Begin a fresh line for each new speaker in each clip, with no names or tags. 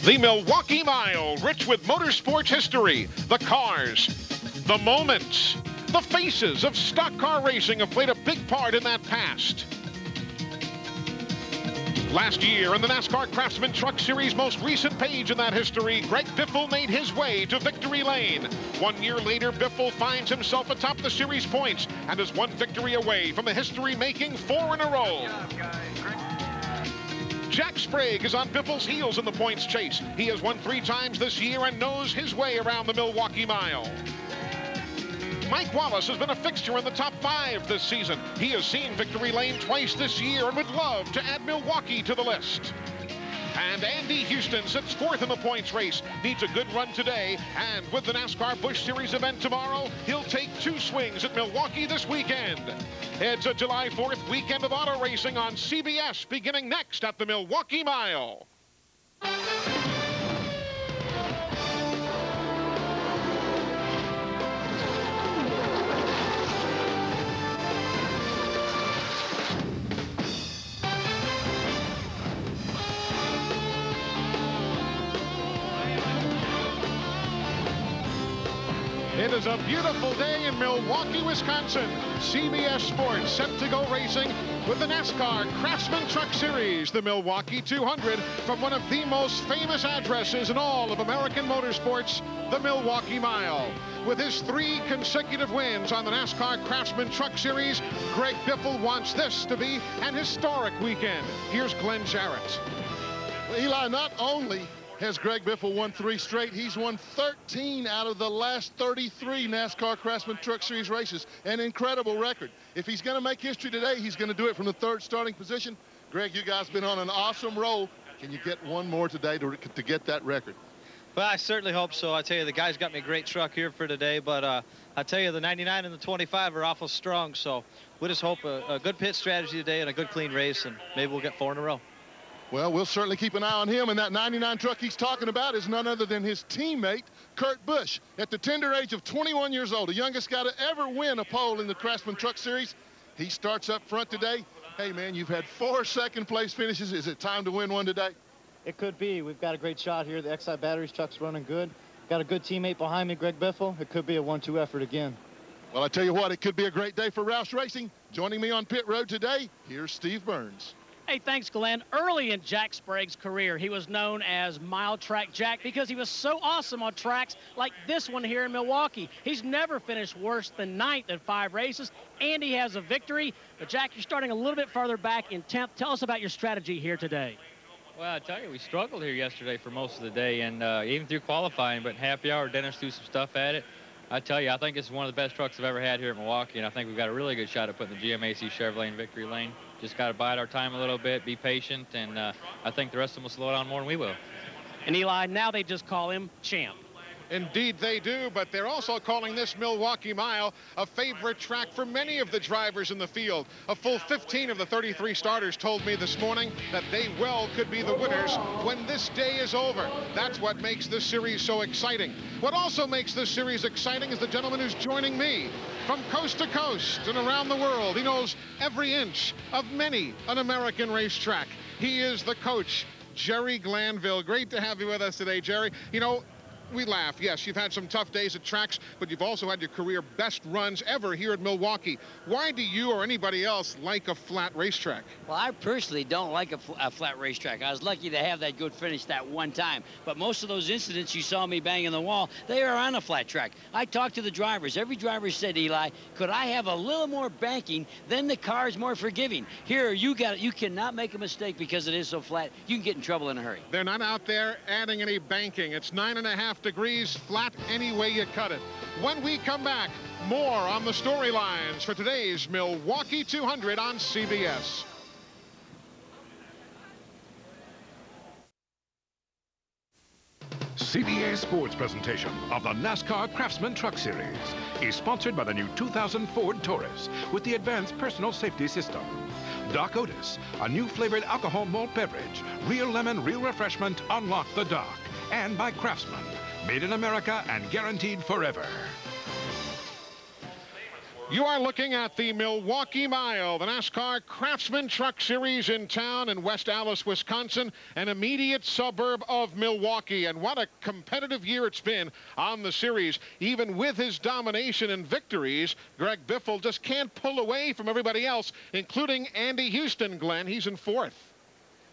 The Milwaukee Mile, rich with motorsports history, the cars, the moments, the faces of stock car racing have played a big part in that past. Last year, in the NASCAR Craftsman Truck Series' most recent page in that history, Greg Biffle made his way to victory lane. 1 year later, Biffle finds himself atop the series points and is one victory away from a history-making 4 in a row. Jack Sprague is on Biffle's heels in the points chase. He has won 3 times this year and knows his way around the Milwaukee Mile. Mike Wallace has been a fixture in the top 5 this season. He has seen victory lane twice this year and would love to add Milwaukee to the list. And Andy Houston sits 4th in the points race, needs a good run today, and with the NASCAR Busch Series event tomorrow, he'll take 2 swings at Milwaukee this weekend. It's a July 4th weekend of auto racing on CBS, beginning next at the Milwaukee Mile. It is a beautiful day in Milwaukee, Wisconsin. CBS Sports set to go racing with the NASCAR Craftsman Truck Series, the Milwaukee 200, from one of the most famous addresses in all of American motorsports, the Milwaukee Mile. With his 3 consecutive wins on the NASCAR Craftsman Truck Series, Greg Biffle wants this to be an historic weekend. Here's Glenn Jarrett.
Well, Eli, not only has Greg Biffle won 3 straight, he's won 13 out of the last 33 NASCAR Craftsman Truck Series races. An incredible record. If he's going to make history today, he's going to do it from the 3rd starting position. Greg, you guys have been on an awesome roll. Can you get one more today to get that record?
Well, I certainly hope so. I tell you, the guys got me a great truck here for today, but I tell you, the 99 and the 25 are awful strong, so we just hope a good pit strategy today and a good clean race, and maybe we'll get 4 in a row.
Well, we'll certainly keep an eye on him, and that 99 truck he's talking about is none other than his teammate, Kurt Busch. At the tender age of 21 years old, the youngest guy to ever win a pole in the Craftsman Truck Series. He starts up front today. Hey, man, you've had 4 second-place finishes. Is it time to win one today?
It could be. We've got a great shot here. The XI Batteries truck's running good. Got a good teammate behind me, Greg Biffle. It could be a 1-2 effort again.
Well, I tell you what, it could be a great day for Roush Racing. Joining me on pit road today, here's Steve Burns.
Hey, thanks, Glenn. Early in Jack Sprague's career, he was known as Mile Track Jack because he was so awesome on tracks like this one here in Milwaukee. He's never finished worse than 9th in 5 races, and he has a victory. But, Jack, you're starting a little bit farther back in 10th. Tell us about your strategy here today.
Well, I tell you, we struggled here yesterday for most of the day, and even through qualifying, but happy hour, Dennis threw some stuff at it. I tell you, I think it's one of the best trucks I've ever had here at Milwaukee, and I think we've got a really good shot at putting the GMAC Chevrolet in victory lane. Just got to bide our time a little bit, be patient, and I think the rest of them will slow down more than we will.
And, Eli, now they just call him Champ.
Indeed they do, but they're also calling this Milwaukee Mile a favorite track for many of the drivers in the field. A full 15 of the 33 starters told me this morning that they well could be the winners when this day is over. That's what makes this series so exciting. What also makes this series exciting is the gentleman who's joining me from coast to coast and around the world. He knows every inch of many an American racetrack. He is the coach, Jerry Glanville. Great to have you with us today, Jerry. You know, we laugh. Yes, you've had some tough days at tracks, but you've also had your career best runs ever here at Milwaukee. Why do you or anybody else like a flat racetrack?
Well, I personally don't like a flat racetrack. I was lucky to have that good finish that one time. But most of those incidents you saw me banging the wall, they are on a flat track. I talked to the drivers. Every driver said, Eli, could I have a little more banking? Then the car is more forgiving. Here, you cannot make a mistake because it is so flat. You can get in trouble in a hurry.
They're not out there adding any banking. It's 9.5 degrees flat any way you cut it. When we come back, more on the storylines for today's Milwaukee 200 on CBS.
CBS Sports presentation of the NASCAR Craftsman Truck Series is sponsored by the new 2000 Ford Taurus with the advanced personal safety system. Doc Otis, a new flavored alcohol malt beverage, real lemon, real refreshment, unlock the Doc. And by Craftsman, made in America and guaranteed forever.
You are looking at the Milwaukee Mile, the NASCAR Craftsman Truck Series in town in West Allis, Wisconsin, an immediate suburb of Milwaukee. And what a competitive year it's been on the series. Even with his domination and victories, Greg Biffle just can't pull away from everybody else, including Andy Houston. Glenn, he's in fourth.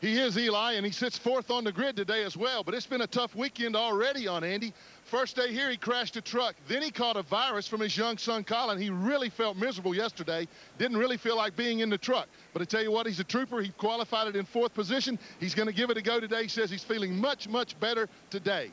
He is, Eli, and he sits fourth on the grid today as well. But it's been a tough weekend already on Andy. First day here, he crashed a truck. Then he caught a virus from his young son, Colin. He really felt miserable yesterday. Didn't really feel like being in the truck. But I tell you what, he's a trooper. He qualified it in fourth position. He's going to give it a go today. He says he's feeling much, much better today.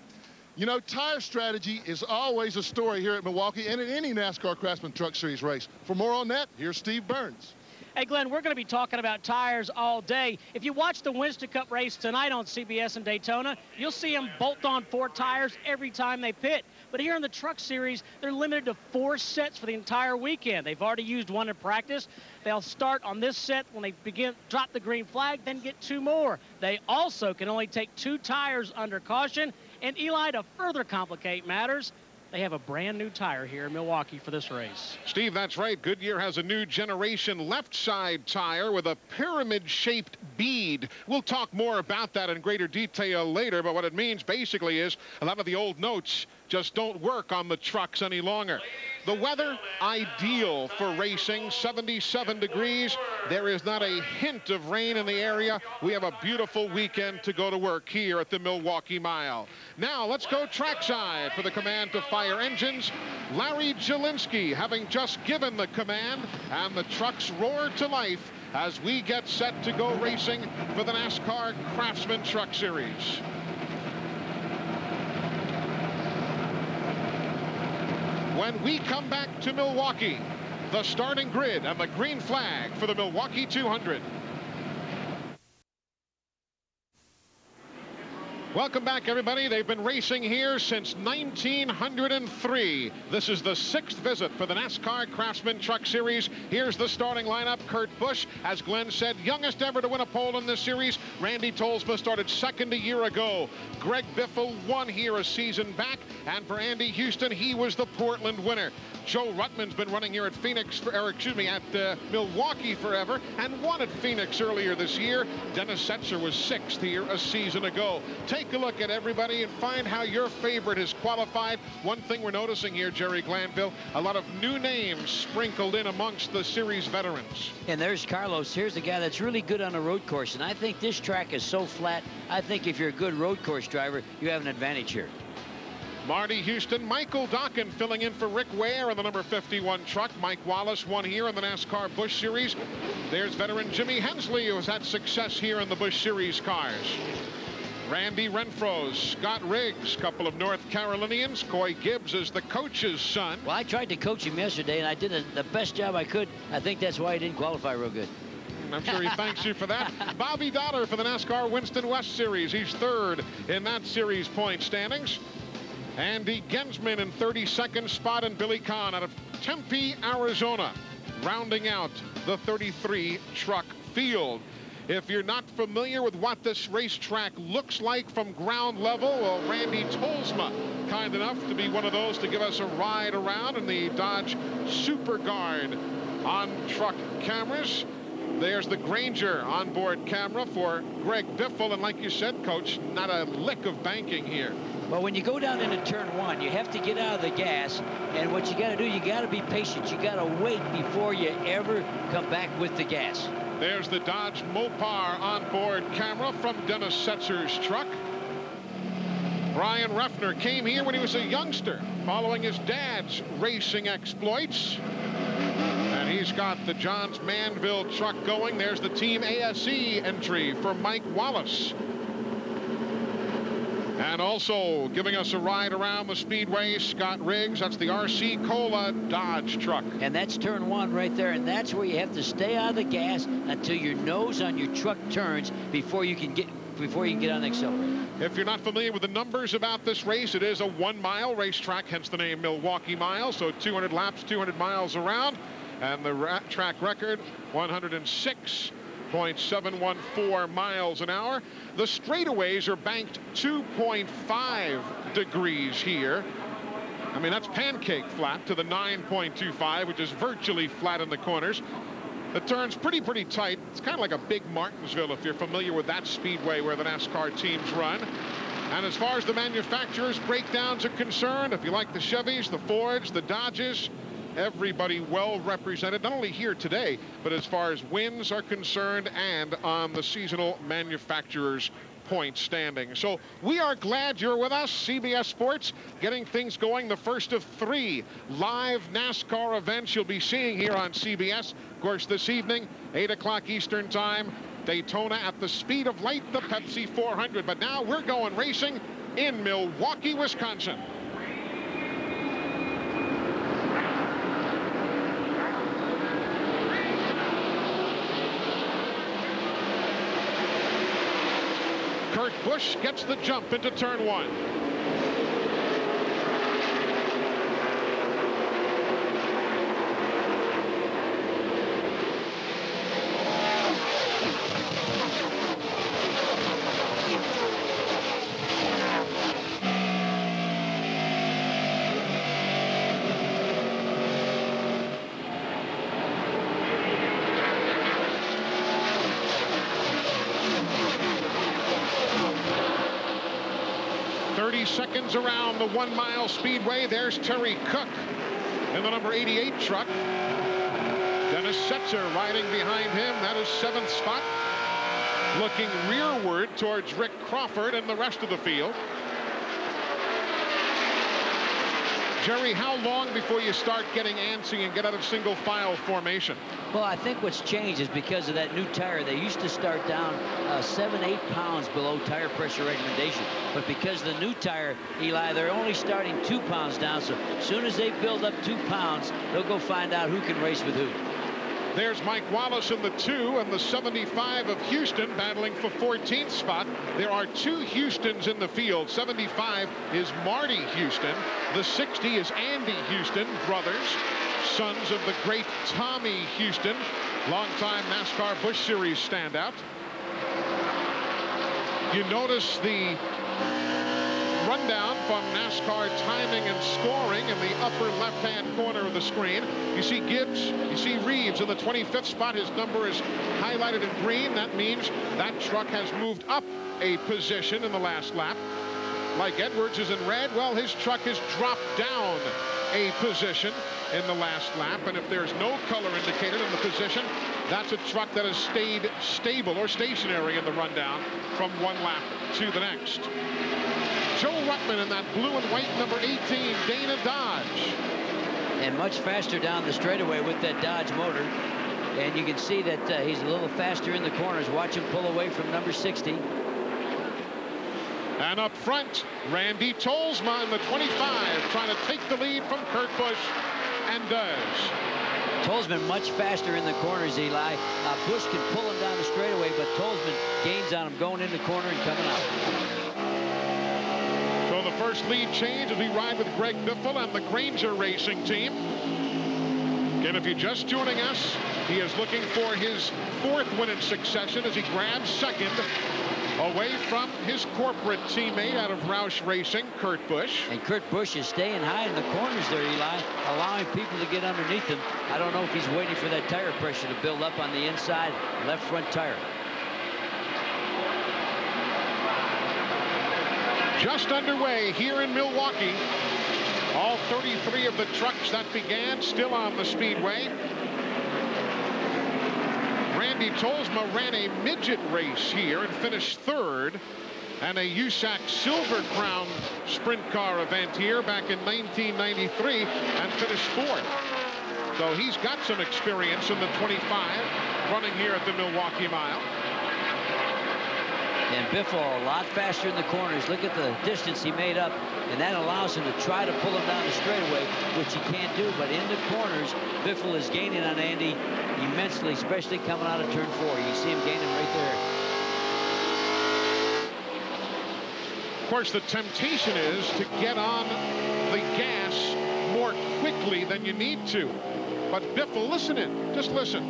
You know, tire strategy is always a story here at Milwaukee and in any NASCAR Craftsman Truck Series race. For more on that, here's Steve Burns.
Hey, Glenn, we're going to be talking about tires all day. If you watch the Winston Cup race tonight on CBS in Daytona, you'll see them bolt on 4 tires every time they pit. But here in the Truck Series, they're limited to 4 sets for the entire weekend. They've already used 1 in practice. They'll start on this set when they drop the green flag, then get 2 more. They also can only take 2 tires under caution. And Eli, to further complicate matters, they have a brand new tire here in Milwaukee for this race.
Steve, that's right. Goodyear has a new generation left side tire with a pyramid-shaped bead. We'll talk more about that in greater detail later, but what it means basically is a lot of the old notes just don't work on the trucks any longer. The weather, ideal for racing, 77 degrees. There is not a hint of rain in the area. We have a beautiful weekend to go to work here at the Milwaukee Mile. Now let's go trackside for the command to fire engines. Larry Jelinski having just given the command, and the trucks roar to life as we get set to go racing for the NASCAR Craftsman Truck Series. When we come back to Milwaukee, the starting grid and the green flag for the Milwaukee 200. Welcome back, everybody. They've been racing here since 1903. This is the 6th visit for the NASCAR Craftsman Truck Series. Here's the starting lineup. Kurt Busch, as Glenn said, youngest ever to win a pole in this series. Randy Tolsma started 2nd a year ago. Greg Biffle won here a season back. And for Andy Houston, he was the Portland winner. Joe Ruttman's been running here at Milwaukee forever and won at Phoenix earlier this year. Dennis Setzer was 6th here a season ago. Take a look at everybody and find how your favorite is qualified. One thing we're noticing here, Jerry Glanville, a lot of new names sprinkled in amongst the series veterans.
And there's Carlos. Here's a guy that's really good on a road course. And I think this track is so flat, I think if you're a good road course driver, you have an advantage here.
Marty Houston, Michael Dokken filling in for Rick Ware in the number 51 truck. Mike Wallace won here in the NASCAR Busch Series. There's veteran Jimmy Hensley, who has had success here in the Busch Series cars. Randy Renfroe, Scott Riggs, couple of North Carolinians. Coy Gibbs is the coach's son.
Well, I tried to coach him yesterday, and I did the best job I could. I think that's why he didn't qualify real good.
I'm sure he thanks you for that. Bobby Dollar for the NASCAR Winston West Series. He's 3rd in that series point standings. Andy Gensman in 32nd spot, and Billy Kahn out of Tempe, Arizona, rounding out the 33 truck field. If you're not familiar with what this racetrack looks like from ground level, well, Randy Tolsma, kind enough to be one of those to give us a ride around in the Dodge Super Guard on truck cameras. There's the Granger onboard camera for Greg Biffle, and like you said, Coach, not a lick of banking here.
Well, when you go down into turn 1, you have to get out of the gas, and what you got to do, you got to be patient. You got to wait before you ever come back with the gas.
There's the Dodge Mopar onboard camera from Dennis Setzer's truck. Brian Ruffner came here when he was a youngster, following his dad's racing exploits. And he's got the Johns Manville truck going. There's the Team ASE entry for Mike Wallace. And also giving us a ride around the speedway, Scott Riggs. That's the RC Cola Dodge truck.
And that's turn 1 right there. And that's where you have to stay out of the gas until your nose on your truck turns before you can get on the accelerator.
If you're not familiar with the numbers about this race, it is a 1-mile racetrack, hence the name Milwaukee Mile. So 200 laps, 200 miles around. And the track record, 106.714 miles an hour. The straightaways are banked 2.5 degrees here. I mean, that's pancake flat to the 9.25, which is virtually flat in the corners. The turn's pretty tight. It's kind of like a big Martinsville if you're familiar with that speedway where the NASCAR teams run. And as far as the manufacturers' breakdowns are concerned, if you like the Chevys, the Fords, the Dodges, everybody well represented, not only here today, but as far as wins are concerned and on the seasonal manufacturers' point standing. So we are glad you're with us. CBS Sports getting things going. The first of 3 live NASCAR events you'll be seeing here on CBS. Of course, this evening, 8 o'clock Eastern time, Daytona at the speed of light, the Pepsi 400. But now we're going racing in Milwaukee, Wisconsin. Kurt Busch gets the jump into turn 1. Seconds around the 1 mile speedway. There's Terry Cook in the number 88 truck. Dennis Setzer riding behind him. That is 7th spot. Looking rearward towards Rick Crawford and the rest of the field. Jerry, how long before you start getting antsy and get out of single file formation?
Well, I think what's changed is because of that new tire. They used to start down 7-8 pounds below tire pressure recommendation. But because the new tire, Eli, they're only starting 2 pounds down. So as soon as they build up 2 pounds, they'll go find out who can race with who.
There's Mike Wallace in the 2 and the 75 of Houston battling for 14th spot. There are 2 Houstons in the field. 75 is Marty Houston. The 60 is Andy Houston, brothers, sons of the great Tommy Houston, longtime NASCAR Busch Series standout. You notice the rundown from NASCAR timing and scoring in the upper left-hand corner of the screen. You see Gibbs, you see Reeves in the 25th spot. His number is highlighted in green. That means that truck has moved up a position in the last lap. Like Edwards is in red, well, his truck has dropped down a position in the last lap. And if there's no color indicated in the position, that's a truck that has stayed stable or stationary in the rundown from 1 lap to the next. Joe Ruttman in that blue and white number 18 Dana Dodge.
And much faster down the straightaway with that Dodge motor. And you can see that he's a little faster in the corners. Watch him pull away from number 60.
And up front, Randy Tolsma in the 25 trying to take the lead from Kurt Busch, and does.
Tolsman much faster in the corners, Eli. Busch can pull him down the straightaway, but Tolsman gains on him going in the corner and coming out.
So the first lead change as we ride with Greg Biffle and the Granger Racing team. Again, if you're just joining us, he is looking for his 4th win in succession as he grabs 2nd away from his corporate teammate out of Roush Racing, Kurt Busch.
And Kurt Busch is staying high in the corners there, Eli, allowing people to get underneath him. I don't know if he's waiting for that tire pressure to build up on the inside left front tire.
Just underway here in Milwaukee. All 33 of the trucks that began still on the speedway. Randy Tolsma ran a midget race here and finished 3rd, and a USAC Silver Crown sprint car event here back in 1993 and finished 4th. So he's got some experience in the 25 running here at the Milwaukee Mile.
And Biffle a lot faster in the corners. Look at the distance he made up, and that allows him to try to pull him down the straightaway, which he can't do. But in the corners, Biffle is gaining on Andy immensely, especially coming out of turn 4. You see him gaining right there.
Of course, the temptation is to get on the gas more quickly than you need to. But Biffle, listen in. Just listen.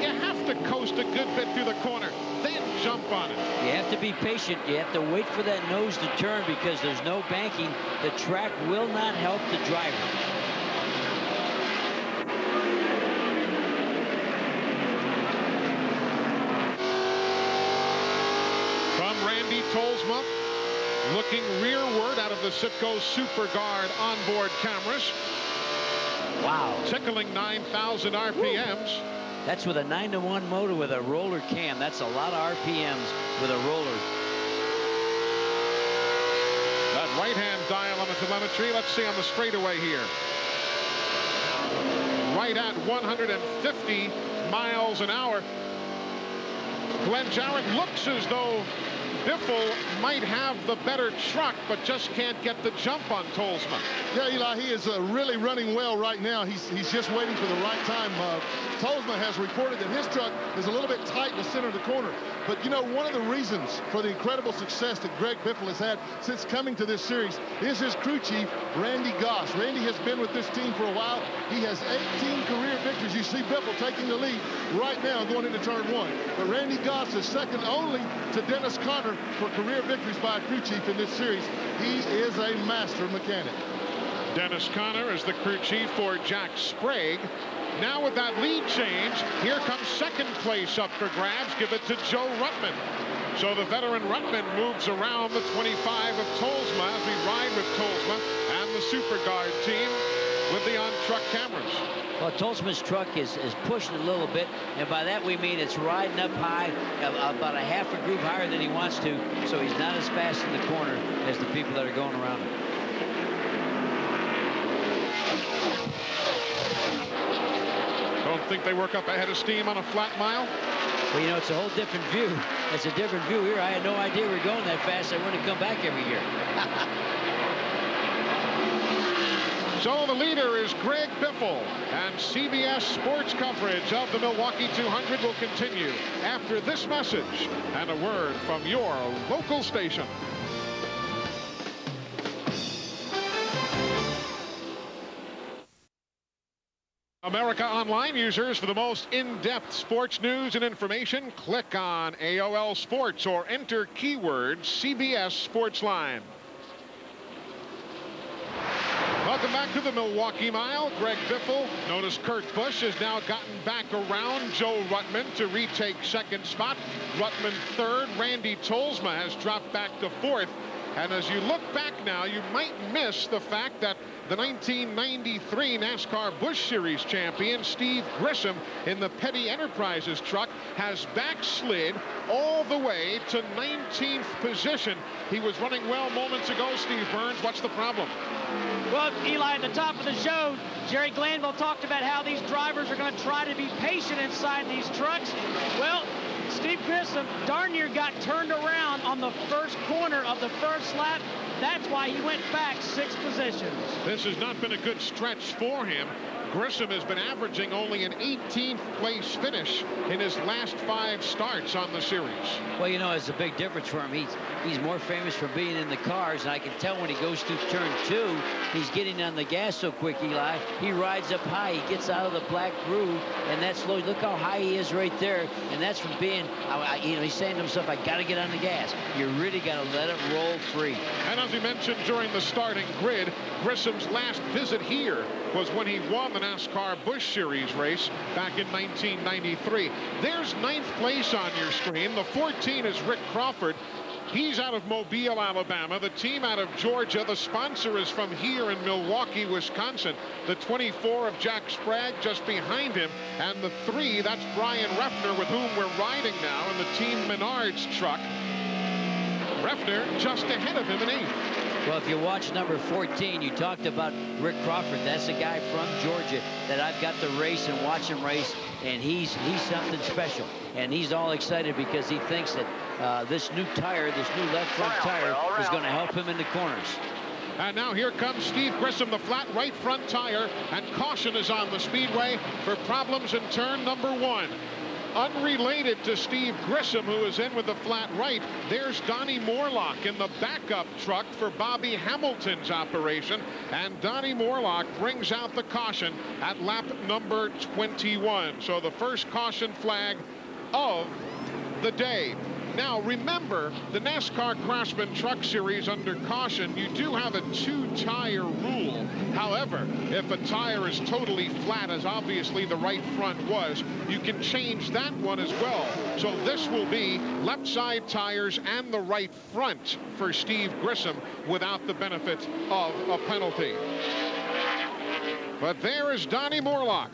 You have to coast a good bit through the corner. They then jump on it.
You have to be patient. You have to wait for that nose to turn because there's no banking. The track will not help the driver.
From Randy Tolsma, looking rearward out of the Citgo Super Guard onboard cameras.
Wow.
Tickling 9,000 RPMs.
Woo. That's with a 9-to-1 motor with a roller cam. That's a lot of RPMs with a roller.
That right-hand dial on the telemetry. Let's see on the straightaway here. Right at 150 miles an hour. Glenn Jarrett looks as though Biffle might have the better truck, but just can't get the jump on Tolsma.
Yeah, Eli, he is really running well right now. He's just waiting for the right time. Tolsma has reported that his truck is a little bit tight in the center of the corner. But, you know, one of the reasons for the incredible success that Greg Biffle has had since coming to this series is his crew chief, Randy Goss. Randy has been with this team for a while. He has 18 career victories. You see Biffle taking the lead right now going into turn 1. But Randy Goss is second only to Dennis Conner for career victories by a crew chief in this series. He is a master mechanic.
Dennis Conner is the crew chief for Jack Sprague. Now with that lead change, here comes second place up for grabs. Give it to Joe Ruttman. So the veteran Ruttman moves around the 25 of Tolsma as we ride with Tolsma and the Super Guard team with the on-truck cameras.
Well, Tolsma's truck is pushing a little bit, and by that we mean it's riding up high, about a half a groove higher than he wants to, so he's not as fast in the corner as the people that are going around him.
Don't think they work up ahead of steam on a flat mile?
Well, you know, it's a whole different view. It's a different view here. I had no idea we were going that fast. I wouldn't come back every year.
So the leader is Greg Biffle, and CBS sports coverage of the Milwaukee 200 will continue after this message and a word from your local station. America Online users, for the most in-depth sports news and information, click on AOL Sports or enter keyword CBS Sports Line. Welcome back to the Milwaukee Mile. Greg Biffle. Notice Kurt Busch has now gotten back around Joe Ruttman to retake second spot. Ruttman third. Randy Tolsma has dropped back to fourth. And as you look back now, you might miss the fact that the 1993 NASCAR Busch Series champion Steve Grissom in the Petty Enterprises truck has backslid all the way to 19th position. He was running well moments ago. Steve Burns, what's the problem?
Well, Eli, at the top of the show, Jerry Glanville talked about how these drivers are going to try to be patient inside these trucks. Well, Steve Grissom darn near got turned around on the first corner of the first lap. That's why he went back 6 positions. This has not been a good stretch for him. Grissom has been averaging only an 18th place finish in his last 5 starts on the series.
Well, you know, it's a big difference for him. He's more famous for being in the cars, and I can tell when he goes through turn 2, he's getting on the gas so quick, Eli. He rides up high. He gets out of the black groove, and that's slow. Look how high he is right there, and that's from being, you know, he's saying to himself, I got to get on the gas. You really got to let it roll free.
And as we mentioned during the starting grid, Grissom's last visit here was when he won the NASCAR Busch Series race back in 1993. There's 9th place on your screen. The 14 is Rick Crawford. He's out of Mobile, Alabama. The team out of Georgia. The sponsor is from here in Milwaukee, Wisconsin. The 24 of Jack Sprague just behind him. And the 3, that's Brian Refner, with whom we're riding now in the Team Menards truck. Refner just ahead of him in 8th.
Well, if you watch number 14, you talked about Rick Crawford. That's a guy from Georgia that I've got to race and watch him race, and he's something special. And he's all excited because he thinks that this new tire, this new left front tire, is going to help him in the corners.
And now here comes Steve Grissom, the flat right front tire, and caution is on the speedway for problems in turn number 1. Unrelated to Steve Grissom, who is in with the flat right, there's Donnie Morlock in the backup truck for Bobby Hamilton's operation. And Donnie Morlock brings out the caution at lap number 21. So the first caution flag of the day. Now, remember, the NASCAR Craftsman Truck Series under caution, you do have a 2-tire rule. However, if a tire is totally flat, as obviously the right front was, you can change that one as well. So this will be left side tires and the right front for Steve Grissom without the benefit of a penalty. But there is Donnie Morlock.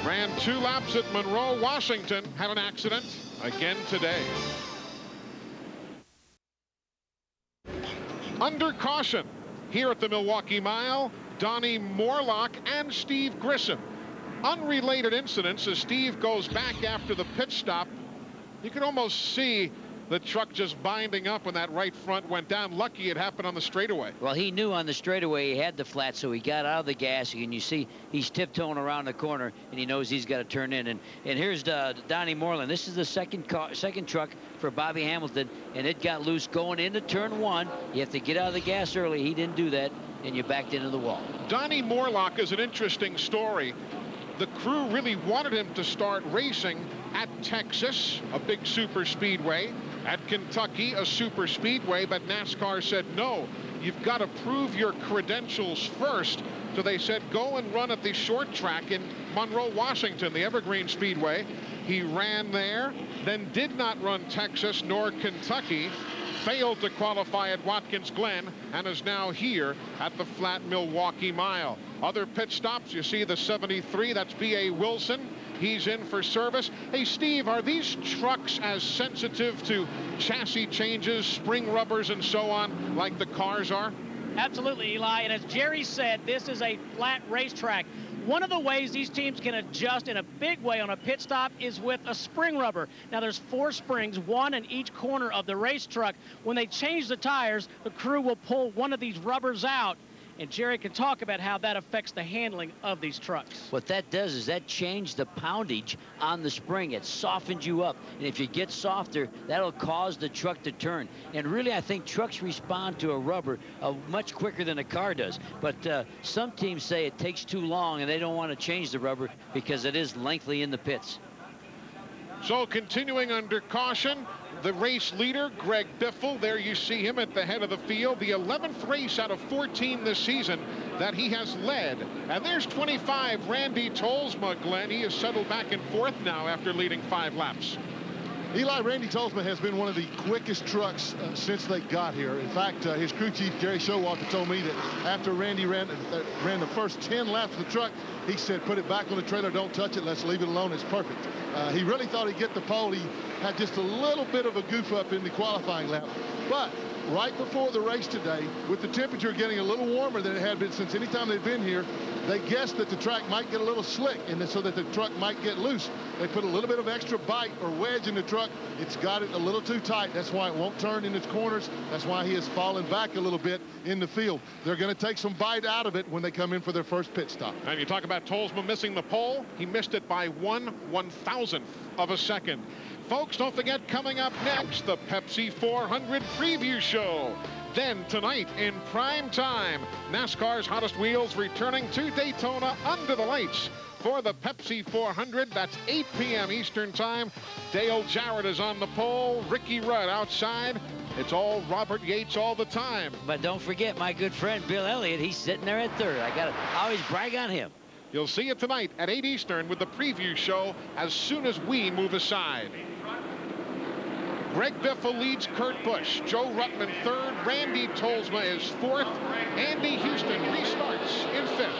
Ran 2 laps at Monroe, Washington, had an accident again today. Under caution here at the Milwaukee Mile, Donnie Morlock and Steve Grissom. Unrelated incidents as Steve goes back after the pit stop. You can almost see the truck just binding up when that right front went down. Lucky it happened on the straightaway.
Well, he knew on the straightaway he had the flat, so he got out of the gas, and you see he's tiptoeing around the corner, and he knows he's got to turn in. And here's Donnie Moreland. This is the second truck for Bobby Hamilton, and it got loose going into turn 1. You have to get out of the gas early. He didn't do that, and you backed into the wall.
Donnie Morlock is an interesting story. The crew really wanted him to start racing at Texas, a big super speedway, at Kentucky, a super speedway, but NASCAR said, no, you've got to prove your credentials first. So they said, go and run at the short track in Monroe, Washington, the Evergreen Speedway. He ran there, then did not run Texas nor Kentucky, failed to qualify at Watkins Glen, and is now here at the flat Milwaukee Mile. Other pit stops, you see the 73, that's B.A. Wilson. He's in for service. Hey, Steve, are these trucks as sensitive to chassis changes, spring rubbers, and so on, like the cars are?
Absolutely, Eli. And as Jerry said, this is a flat racetrack. One of the ways these teams can adjust in a big way on a pit stop is with a spring rubber. Now, there's 4 springs, 1 in each corner of the race truck. When they change the tires, the crew will pull one of these rubbers out, and Jerry can talk about how that affects the handling of these trucks.
What that does is that changes the poundage on the spring. It softens you up. And if you get softer, that'll cause the truck to turn. And really, I think trucks respond to a rubber much quicker than a car does. But some teams say it takes too long, and they don't want to change the rubber because it is lengthy in the pits.
So continuing under caution, the race leader, Greg Biffle. There you see him at the head of the field. The 11th race out of 14 this season that he has led. And there's 25, Randy Tolsma, Glenn. He has settled back in 4th now after leading 5 laps.
Eli, Randy Tolsma has been one of the quickest trucks since they got here. In fact, his crew chief, Jerry Showalter, told me that after Randy ran the first 10 laps of the truck, he said, put it back on the trailer, don't touch it, let's leave it alone, it's perfect. He really thought he'd get the pole. He had just a little bit of a goof up in the qualifying lap. But right before the race today, with the temperature getting a little warmer than it had been since any time they've been here, they guessed that the track might get a little slick, and so that the truck might get loose. They put a little bit of extra bite or wedge in the truck. It's got it a little too tight. That's why it won't turn in its corners. That's why he has fallen back a little bit in the field. They're going to take some bite out of it when they come in for their first pit stop.
And you talk about Tolsma missing the pole. He missed it by 1/1000th of a second. Folks, don't forget, coming up next, the Pepsi 400 preview show. Then tonight in prime time, NASCAR's hottest wheels returning to Daytona under the lights for the Pepsi 400. That's 8 p.m. Eastern time. Dale Jarrett is on the pole. Ricky Rudd outside. It's all Robert Yates all the time.
But don't forget my good friend Bill Elliott. He's sitting there at 3rd. I got to always brag on him.
You'll see it tonight at 8 Eastern with the preview show as soon as we move aside. Greg Biffle leads Kurt Busch. Joe Ruttman 3rd. Randy Tolsma is 4th. Andy Houston restarts in 5th.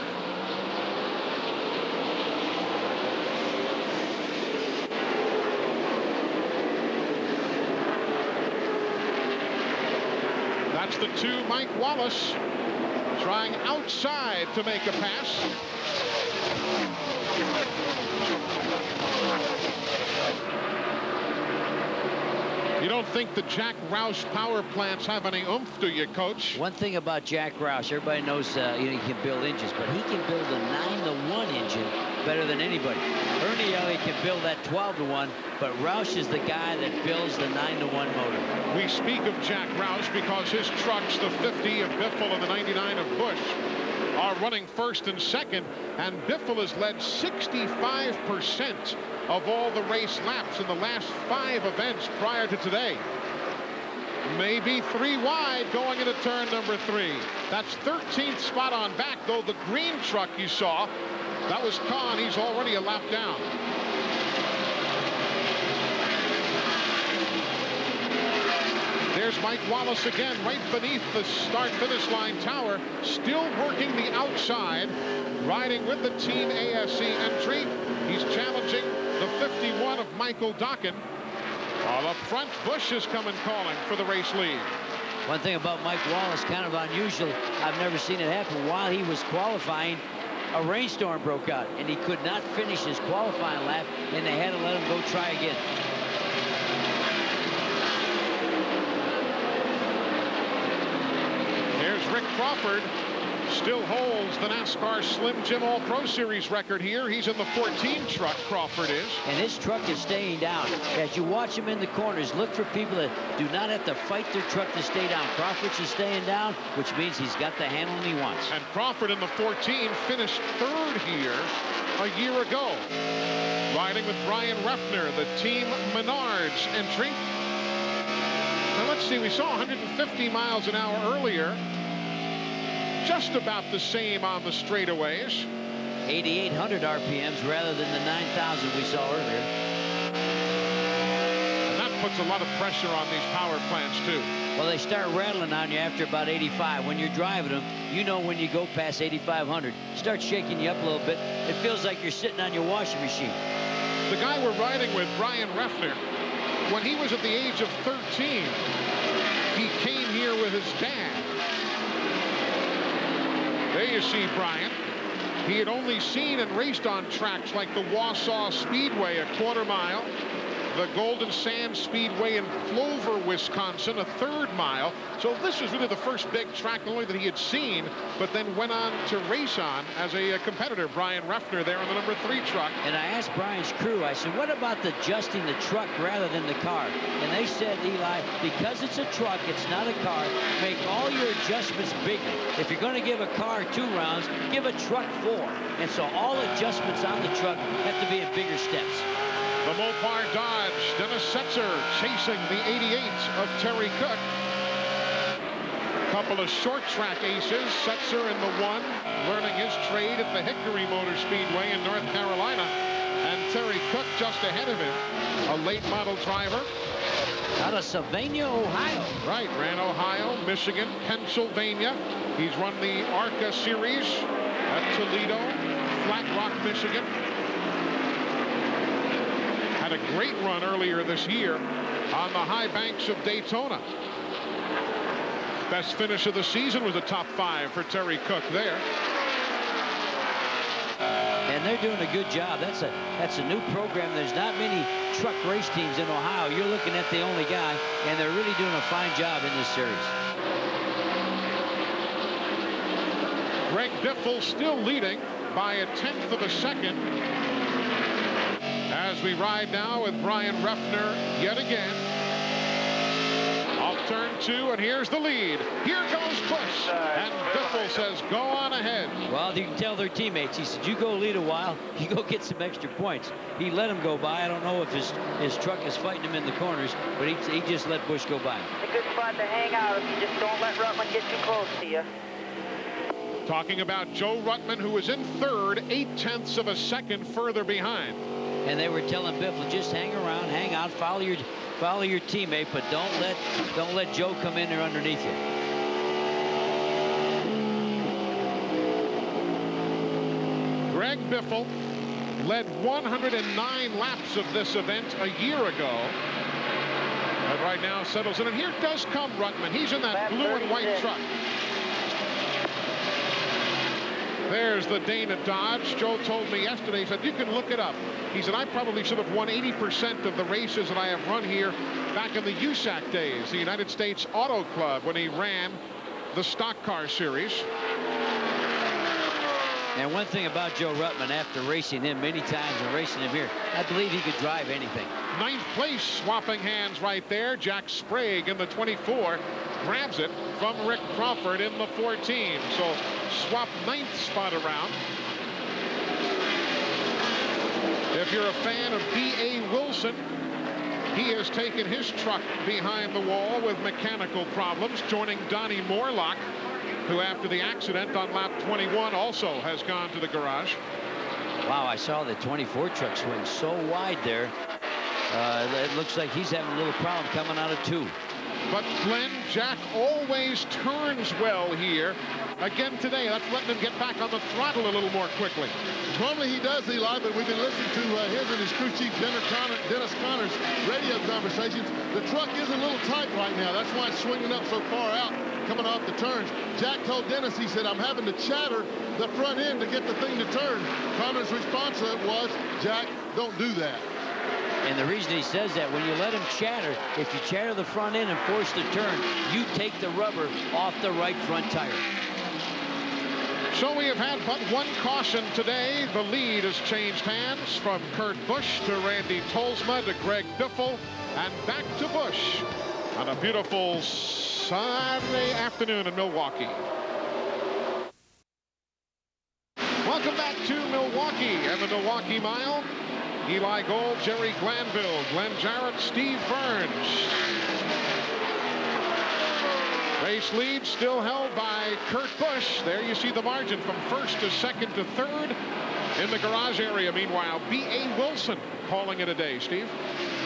That's the 2, Mike Wallace, trying outside to make a pass. You don't think the Jack Roush power plants have any oomph, do you, Coach?
One thing about Jack Roush, everybody knows he can build engines, but he can build a 9-to-1 engine better than anybody. Ernie Elliott can build that 12-to-1, but Roush is the guy that builds the 9-to-1 motor.
We speak of Jack Roush because his truck's the 50 of Biffle and the 99 of Busch. are running first and second, and Biffle has led 65% of all the race laps in the last 5 events prior to today. Maybe 3 wide going into turn number 3. That's 13th spot on back, though the green truck you saw, that was Kahn. He's already a lap down. There's Mike Wallace again, right beneath the start-finish line tower, still working the outside, riding with the Team ASC entry. He's challenging the 51 of Michael Dokken. All up front, Busch is coming calling for the race lead.
One thing about Mike Wallace, kind of unusual, I've never seen it happen. While he was qualifying, a rainstorm broke out, and he could not finish his qualifying lap, and they had to let him go try again.
Here's Rick Crawford. Still holds the NASCAR Slim Jim All-Pro Series record here. He's in the 14 truck, Crawford is.
And his truck is staying down. As you watch him in the corners, look for people that do not have to fight their truck to stay down. Crawford's is staying down, which means he's got the handle he wants.
And Crawford in the 14 finished 3rd here a year ago. Riding with Brian Ruffner, the Team Menards entry. Now let's see, we saw 150 miles an hour earlier. Just about the same on the straightaways.
8,800 RPMs rather than the 9,000 we saw earlier.
And that puts a lot of pressure on these power plants too.
Well, they start rattling on you after about 85. When you're driving them, you know when you go past 8,500, start shaking you up a little bit. It feels like you're sitting on your washing machine.
The guy we're riding with, Brian Ruffner, when he was at the age of 13, he came here with his dad. There you see Brian. He had only seen and raced on tracks like the Wausau Speedway, a 1/4 mile, the Golden Sand Speedway in Plover, Wisconsin, a 1/3 mile. So this was really the first big track not only that he had seen, but then went on to race on as a competitor. Brian Ruffner there on the number 3 truck.
And I asked Brian's crew, I said, what about adjusting the truck rather than the car? And they said, Eli, because it's a truck, it's not a car, make all your adjustments bigger. If you're going to give a car 2 rounds, give a truck 4. And so all adjustments on the truck have to be in bigger steps.
The Mopar Dodge, Dennis Setzer chasing the 88 of Terry Cook. Couple of short track aces. Setzer in the 1, learning his trade at the Hickory Motor Speedway in North Carolina. And Terry Cook just ahead of him, a late model driver.
Out of Sylvania, Ohio.
Right, ran Ohio, Michigan, Pennsylvania. He's run the ARCA Series at Toledo, Flat Rock, Michigan. Had a great run earlier this year on the high banks of Daytona. Best finish of the season was a top 5 for Terry Cook there.
And they're doing a good job. That's a new program. There's not many truck race teams in Ohio. You're looking at the only guy, and they're really doing a fine job in this series.
Greg Biffle still leading by a 1/10 of a second. As we ride now with Brian Ruffner yet again. Off turn 2, and here's the lead. Here goes Busch, and Biffle says, go on ahead.
Well, you can tell their teammates. He said, you go lead a while, you go get some extra points. He let him go by. I don't know if his truck is fighting him in the corners, but he just let Busch go by.
It's a good spot to hang out if you just don't let Ruttman get too close to you.
Talking about Joe Ruttman, who was in 3rd, 8/10 of a second further behind.
And they were telling Biffle, just hang around, hang out, follow your teammate, but don't let Joe come in there underneath you.
Greg Biffle led 109 laps of this event a year ago. But right now settles in, and here does come Ruttman. He's in that blue and white truck. There's the Dana Dodge. Joe told me yesterday, he said, you can look it up. He said, I probably should have won 80% of the races that I have run here back in the USAC days, the United States Auto Club, when he ran the stock car series.
And one thing about Joe Ruttman, after racing him many times and racing him here, I believe he could drive anything.
9th place, swapping hands right there. Jack Sprague in the 24 grabs it. from Rick Crawford in the 14. So swap 9th spot around. If you're a fan of B.A. Wilson, he has taken his truck behind the wall with mechanical problems, joining Donnie Morlock, who after the accident on lap 21 also has gone to the garage.
Wow, I saw the 24 truck swing so wide there. It looks like he's having a little problem coming out of 2.
But Glenn, Jack always turns well here. Again today, that's letting him get back on the throttle a little more quickly.
Normally he does, Eli, but we've been listening to his and his crew chief, Dennis Connor's radio conversations. The truck is a little tight right now. That's why it's swinging up so far out, coming off the turns. Jack told Dennis, he said, I'm having to chatter the front end to get the thing to turn. Connor's response to it was, Jack, don't do that.
And the reason he says that, when you let him chatter, if you chatter the front end and force the turn, you take the rubber off the right front tire.
So we have had but one caution today. The lead has changed hands from Kurt Busch to Randy Tolsma to Greg Biffle and back to Busch on a beautiful Sunday afternoon in Milwaukee. Welcome back to Milwaukee and the Milwaukee Mile. Eli Gold, Jerry Glanville, Glenn Jarrett, Steve Burns. Race lead still held by Kurt Busch. There you see the margin from 1st to 2nd to 3rd. In the garage area, meanwhile, B.A. Wilson calling it a day. Steve?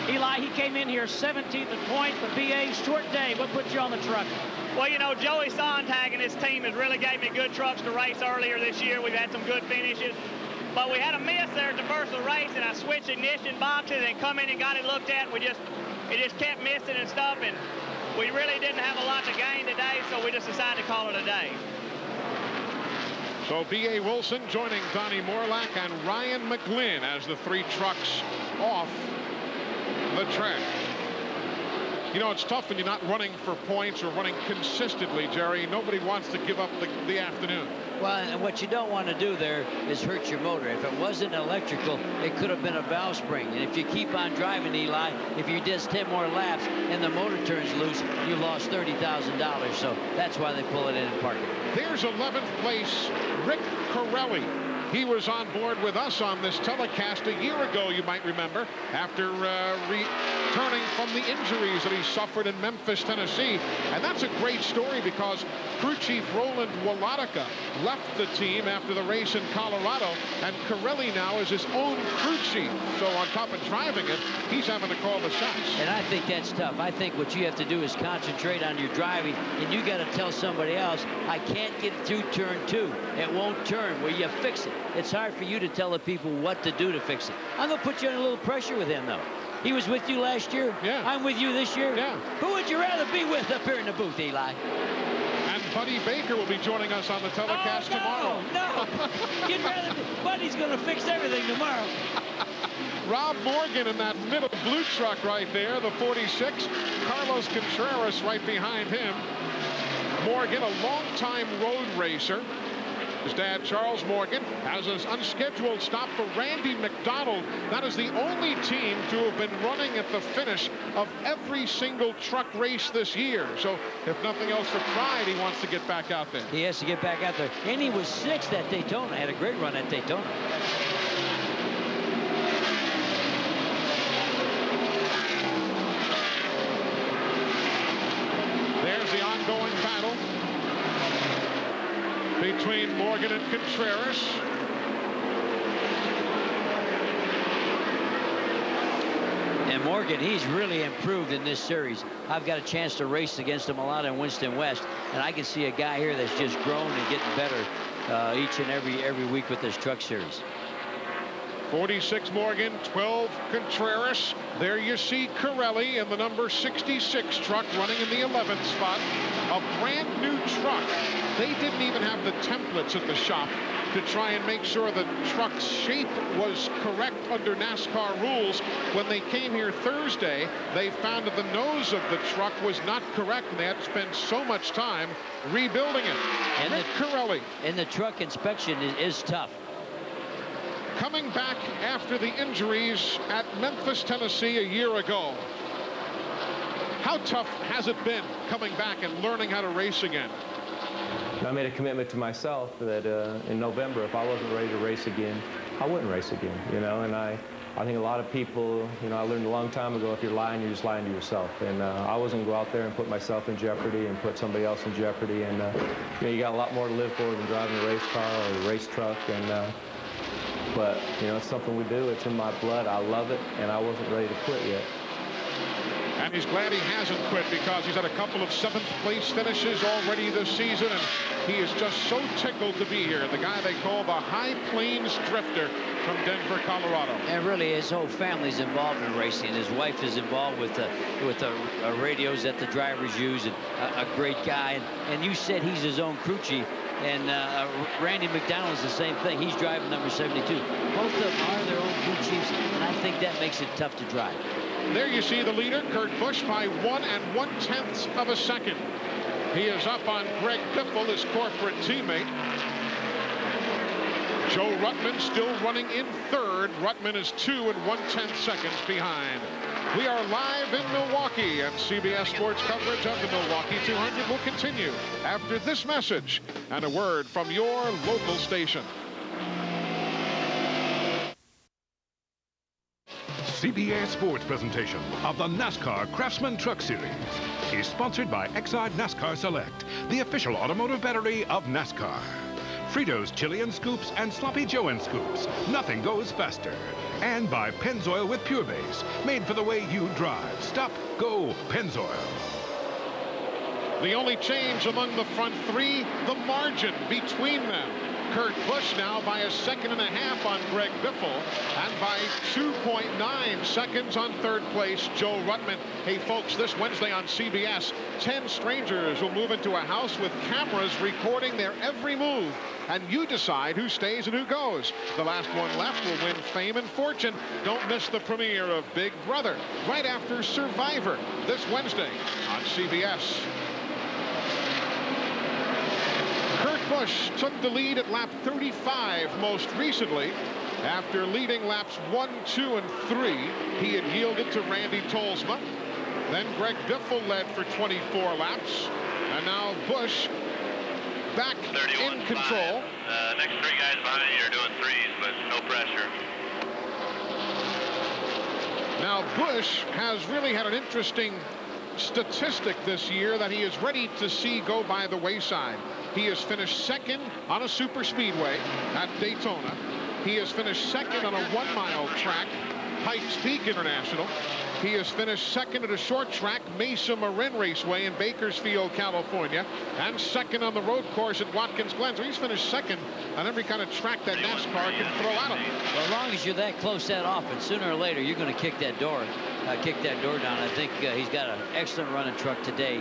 Eli, he came in here 17th at point, but B.A. short day. What put you on the truck?
Well, you know, Joey Sontag and his team has really gave me good trucks to race earlier this year. We've had some good finishes. But we had a miss there at the first of the race, and I switched ignition boxes and come in and got it looked at. And it just kept missing and stuff, and we really didn't have a lot to gain today, so we just decided to call it a day.
So B.A. Wilson joining Donnie Morlack and Ryan McGlynn as the 3 trucks off the track. You know, it's tough when you're not running for points or running consistently, Jerry. Nobody wants to give up the afternoon.
Well, and what you don't want to do there is hurt your motor. If it wasn't electrical, it could have been a valve spring. And if you keep on driving, Eli, if you just 10 more laps and the motor turns loose, you lost $30,000. So that's why they pull it in and park it.
There's 11th place, Rick Corelli. He was on board with us on this telecast a year ago, you might remember, after returning from the injuries that he suffered in Memphis, Tennessee. And that's a great story because crew chief Roland Wolotica left the team after the race in Colorado, and Corelli now is his own crew chief. So on top of driving it, he's having to call the shots.
And I think that's tough. I think what you have to do is concentrate on your driving, and you got to tell somebody else, I can't get through turn 2. It won't turn. Well, you fix it. It's hard for you to tell the people what to do to fix it. I'm going to put you under a little pressure with him, though. He was with you last year.
Yeah.
I'm with you this year.
Yeah.
Who would you rather be with up here in the booth, Eli?
And Buddy Baker will be joining us on the telecast tomorrow.
No, you'd rather be. Buddy's going to fix everything tomorrow.
Rob Morgan in that middle blue truck right there, the 46. Carlos Contreras right behind him. Morgan, a longtime road racer. His dad, Charles Morgan, has an unscheduled stop for Randy McDonald. That is the only team to have been running at the finish of every single truck race this year. So if nothing else for pride, he wants to get back out there.
He has to get back out there. And he was 6th at Daytona. Had a great run at Daytona.
There's the ongoing battle between Morgan and Contreras.
And Morgan, he's really improved in this series. I've got a chance to race against him a lot in Winston West, and I can see a guy here that's just grown and getting better each and every week with this truck series.
46 Morgan, 12 Contreras. There you see Corelli in the number 66 truck running in the 11th spot. A brand new truck. They didn't even have the templates at the shop to try and make sure the truck's shape was correct under NASCAR rules. When they came here Thursday, they found that the nose of the truck was not correct, and they had to spend so much time rebuilding it. And Rick Corelli.
And the truck inspection is tough.
Coming back after the injuries at Memphis, Tennessee a year ago. How tough has it been coming back and learning how to race again?
I made a commitment to myself that in November, if I wasn't ready to race again, I wouldn't race again, you know, and I think a lot of people, you know, I learned a long time ago, if you're lying, you're just lying to yourself. And I wasn't going to go out there and put myself in jeopardy and put somebody else in jeopardy. And, you know, you got a lot more to live for than driving a race car or a race truck. And, but, you know, it's something we do. It's in my blood. I love it, and I wasn't ready to quit yet.
And he's glad he hasn't quit because he's had a couple of 7th place finishes already this season, and he is just so tickled to be here. The guy they call the High Plains Drifter from Denver, Colorado.
And really, his whole family's involved in racing. His wife is involved with the radios that the drivers use, and a great guy. And you said he's his own crew chief. And Randy McDonald's the same thing. He's driving number 72. Both of them are their own crew chiefs, and I think that makes it tough to drive.
There you see the leader, Kurt Busch, by 1 1/10 of a second. He is up on Greg Biffle, his corporate teammate. Joe Ruttman still running in 3rd. Ruttman is 2 1/10 seconds behind. We are live in Milwaukee, and CBS Sports coverage of the Milwaukee 200 will continue after this message and a word from your local station.
CBS Sports presentation of the NASCAR Craftsman Truck Series is sponsored by Exide NASCAR Select, the official automotive battery of NASCAR. Fritos Chili and Scoops and Sloppy Joe and Scoops. Nothing goes faster. And by Pennzoil with Pure Base, made for the way you drive. Stop, go, Pennzoil.
The only change among the front 3, the margin between them. Kurt Busch now by 1.5 seconds on Greg Biffle, and by 2.9 seconds on 3rd place, Joe Ruttman. Hey, folks, this Wednesday on CBS, 10 strangers will move into a house with cameras recording their every move, and you decide who stays and who goes. The last one left will win fame and fortune. Don't miss the premiere of Big Brother right after Survivor this Wednesday on CBS. Kurt Busch took the lead at lap 35 most recently. After leading laps 1, 2, and 3, he had yielded to Randy Tolsma. Then Greg Biffle led for 24 laps. And now Busch back in control.
Next 3 guys behind you are doing 3s, but no pressure.
Now Busch has really had an interesting statistic this year that he is ready to see go by the wayside. He has finished 2nd on a super speedway at Daytona. He has finished 2nd on a 1-mile track, Pikes Peak International. He has finished 2nd at a short track, Mesa Marin Raceway in Bakersfield, California, and 2nd on the road course at Watkins Glen. So he's finished 2nd on every kind of track that NASCAR can throw at him.
Well, as long as you're that close that often, sooner or later you're going to kick that door down. I think he's got an excellent running truck today.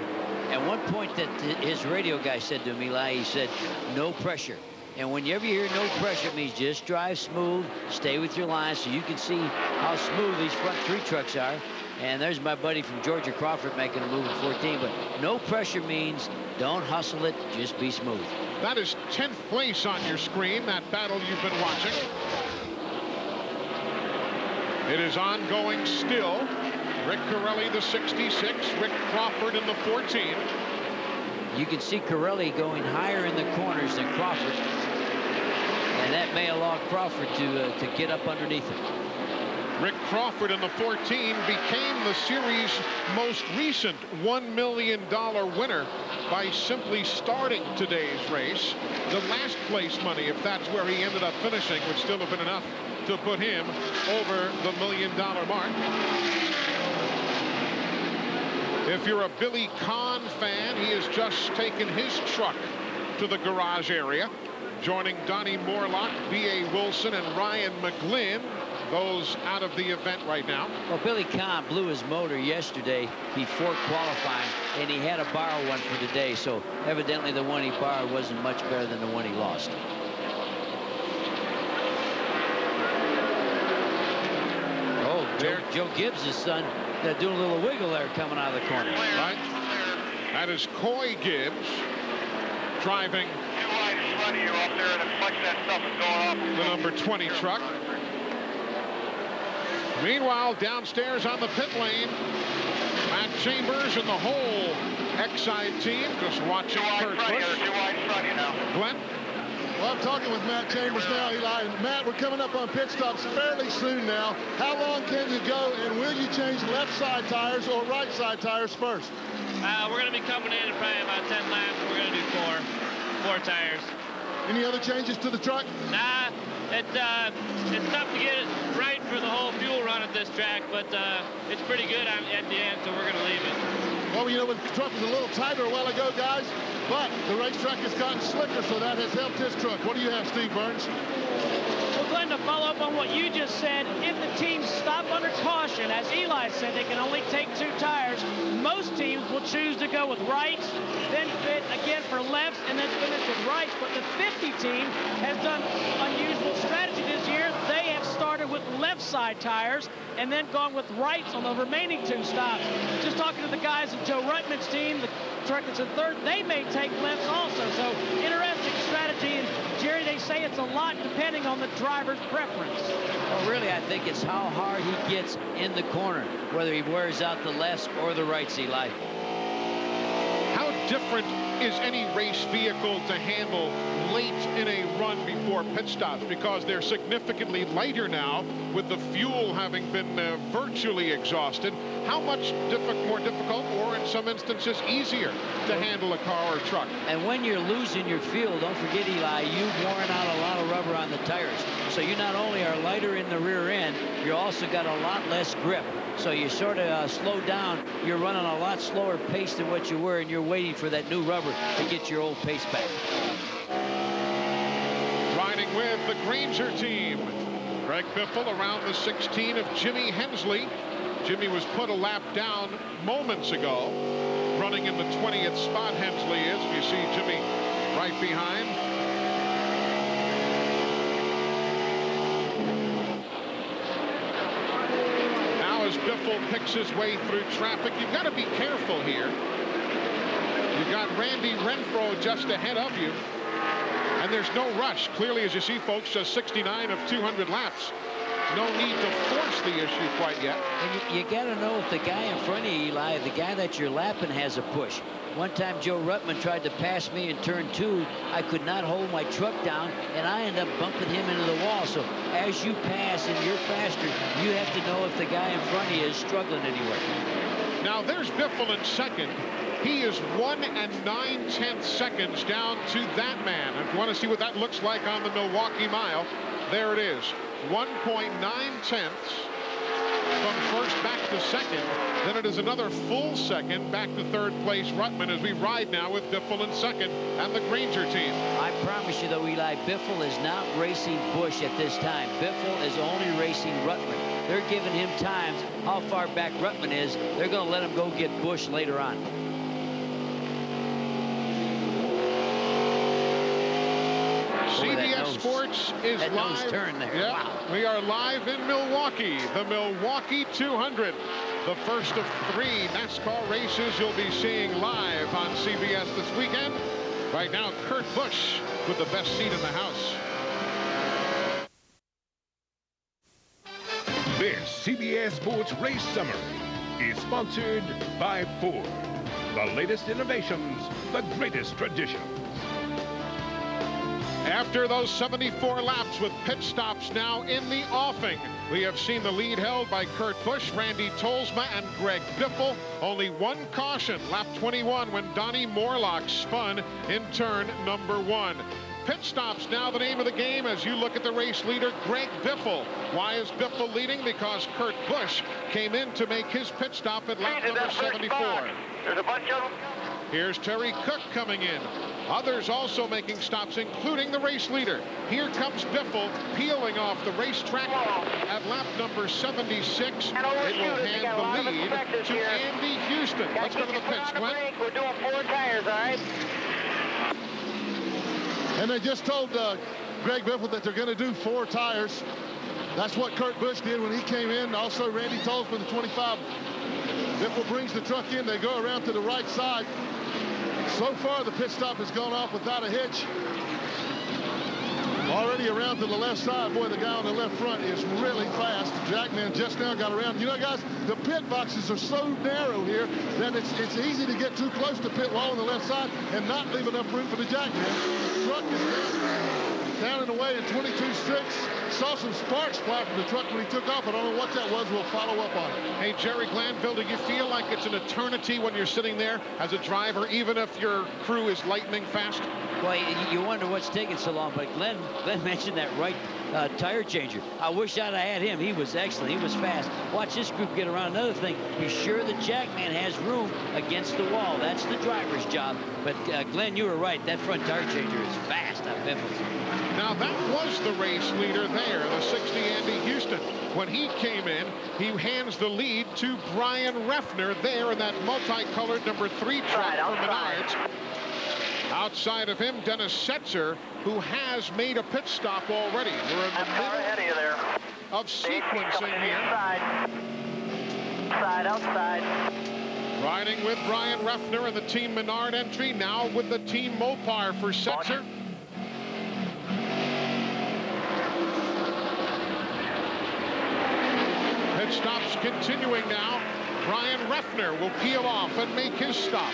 And one point that his radio guy said to me, Eli, he said, no pressure. And whenever you hear no pressure, it means just drive smooth, stay with your line so you can see how smooth these front 3 trucks are. And there's my buddy from Georgia, Crawford, making a move in 14. But no pressure means don't hustle it, just be smooth.
That is 10th place on your screen, that battle you've been watching. It is ongoing still. Rick Corelli, the 66, Rick Crawford in the 14.
You can see Corelli going higher in the corners than Crawford. And that may allow Crawford to get up underneath him.
Rick Crawford in the 14 became the series' most recent $1 million winner by simply starting today's race. The last place money, if that's where he ended up finishing, would still have been enough to put him over the $1 million mark. If you're a Billy Kahn fan, he has just taken his truck to the garage area, joining Donnie Morlock, B.A. Wilson, and Ryan McGlynn. Those out of the event right now.
Well, Billy Kahn blew his motor yesterday before qualifying, and he had to borrow one for today. So evidently the one he borrowed wasn't much better than the one he lost. Oh, Joe Gibbs' son doing a little wiggle there coming out of the corner.
Right. That is Coy Gibbs driving the number 20 truck. Meanwhile, downstairs on the pit lane, Matt Chambers and the whole Exide team just watching Kurt Busch. Glenn?
Well, I'm talking with Matt Chambers now, Eli. And Matt, we're coming up on pit stops fairly soon now. How long can you go, and will you change left side tires or right side tires first?
We're going to be coming in probably about 10 laps. We're going to do four tires.
Any other changes to the truck?
Nah, it's tough to get it right for the whole fuel run at this track, but it's pretty good at the end, so we're going to leave it.
Well, you know, the truck was a little tighter a while ago, guys, but the racetrack has gotten slicker, so that has helped his truck. What do you have, Steve Burns?
Well, Glenn, to follow up on what you just said, if the teams stop under caution, as Eli said, they can only take 2 tires. Most teams will choose to go with rights, then fit again for lefts, and then finish with rights. But the 50 team has done unusual strategy this year. They have started with left side tires and then gone with rights on the remaining 2 stops. Just talking to the guys of Joe Ruttman's team, the truck that's in third, they may take lefts also. So interesting strategy. And Jerry, they say it's a lot depending on the driver's preference.
Well, really, I think it's how hard he gets in the corner, whether he wears out the lefts or the rights, Eli.
How different is any race vehicle to handle late in a run before pit stops? Because they're significantly lighter now with the fuel having been virtually exhausted. How much more difficult, or in some instances easier, to handle a car or truck?
And when you're losing your fuel, don't forget, Eli, you've worn out a lot of rubber on the tires. So you not only are lighter in the rear end, you also got a lot less grip. So you sort of slow down. You're running a lot slower pace than what you were, and you're waiting for that new rubber to get your old pace back.
Riding with the Granger team, Greg Biffle around the 16 of Jimmy Hensley. Jimmy was put a lap down moments ago, running in the 20th spot. Hensley is. You see Jimmy right behind. Now as Biffle picks his way through traffic, you've got to be careful here. You've got Randy Renfro just ahead of you, and there's no rush. Clearly, as you see, folks, just 69 of 200 laps. No need to force the issue quite yet.
And you got to know if the guy in front of you, Eli, the guy that you're lapping, has a push. One time Joe Ruttman tried to pass me in turn 2. I could not hold my truck down, and I ended up bumping him into the wall. So as you pass and you're faster, you have to know if the guy in front of you is struggling anywhere.
Now there's Biffle in second. He is 1 9/10 seconds down to that man. If you want to see what that looks like on the Milwaukee Mile, there it is. 1.9 from first back to second. Then it is another full second back to third place Ruttman as we ride now with Biffle in second and the Granger team.
I promise you though, Eli, Biffle is not racing Busch at this time. Biffle is only racing Ruttman. They're giving him times how far back Ruttman is. They're going to let him go get Busch later on.
CBS Sports is live.
Turn there.
Yep.
Wow.
We are live in Milwaukee, the Milwaukee 200. The first of 3 NASCAR races you'll be seeing live on CBS this weekend. Right now, Kurt Busch with the best seat in the house.
This CBS Sports Race Summary is sponsored by Ford. The latest innovations, the greatest traditions.
After those 74 laps with pit stops now in the offing, we have seen the lead held by Kurt Busch, Randy Tolsma, and Greg Biffle. Only one caution, lap 21, when Donnie Morlock spun in turn number 1. Pit stops now the name of the game as you look at the race leader, Greg Biffle. Why is Biffle leading? Because Kurt Busch came in to make his pit stop at lap number 74.
There's a bunch of them.
Here's Terry Cook coming in. Others also making stops, including the race leader. Here comes Biffle peeling off the racetrack at lap number 76. It will hand the lead to Andy Houston. Let's go to the pits, Glenn.
We're doing 4 tires, all right?
And they just told Greg Biffle that they're going to do 4 tires. That's what Kurt Busch did when he came in. Also, Randy Tolsma, the 25. Biffle brings the truck in. They go around to the right side. So far, the pit stop has gone off without a hitch. Already around to the left side. Boy, the guy on the left front is really fast. Jackman just now got around. You know, guys, the pit boxes are so narrow here that it's easy to get too close to pit wall on the left side and not leave enough room for the Jackman. The truck is down and away in 22.6. Saw some sparks fly from the truck when he took off. I don't know what that was. We'll follow up on it.
Hey, Jerry Glanville, do you feel like it's an eternity when you're sitting there as a driver, even if your crew is lightning fast?
Well, you wonder what's taking so long, but Glenn mentioned that right tire changer. I wish I'd have had him. He was excellent. He was fast. Watch this group get around. Another thing, be sure the Jackman has room against the wall. That's the driver's job. But Glenn, you were right. That front tire changer is fast on Biffle's.
Now, that was the race leader there, the 60 Andy Houston. When he came in, he hands the lead to Brian Reffner there in that multicolored number 3 truck for Menards. Outside of him, Dennis Setzer, who has made a pit stop already. We're in the middle of sequencing here.
Outside.
Riding with Brian Reffner in the Team Menard entry, now with the Team Mopar for Setzer. Pit stops continuing now. Brian Reffner will peel off and make his stop.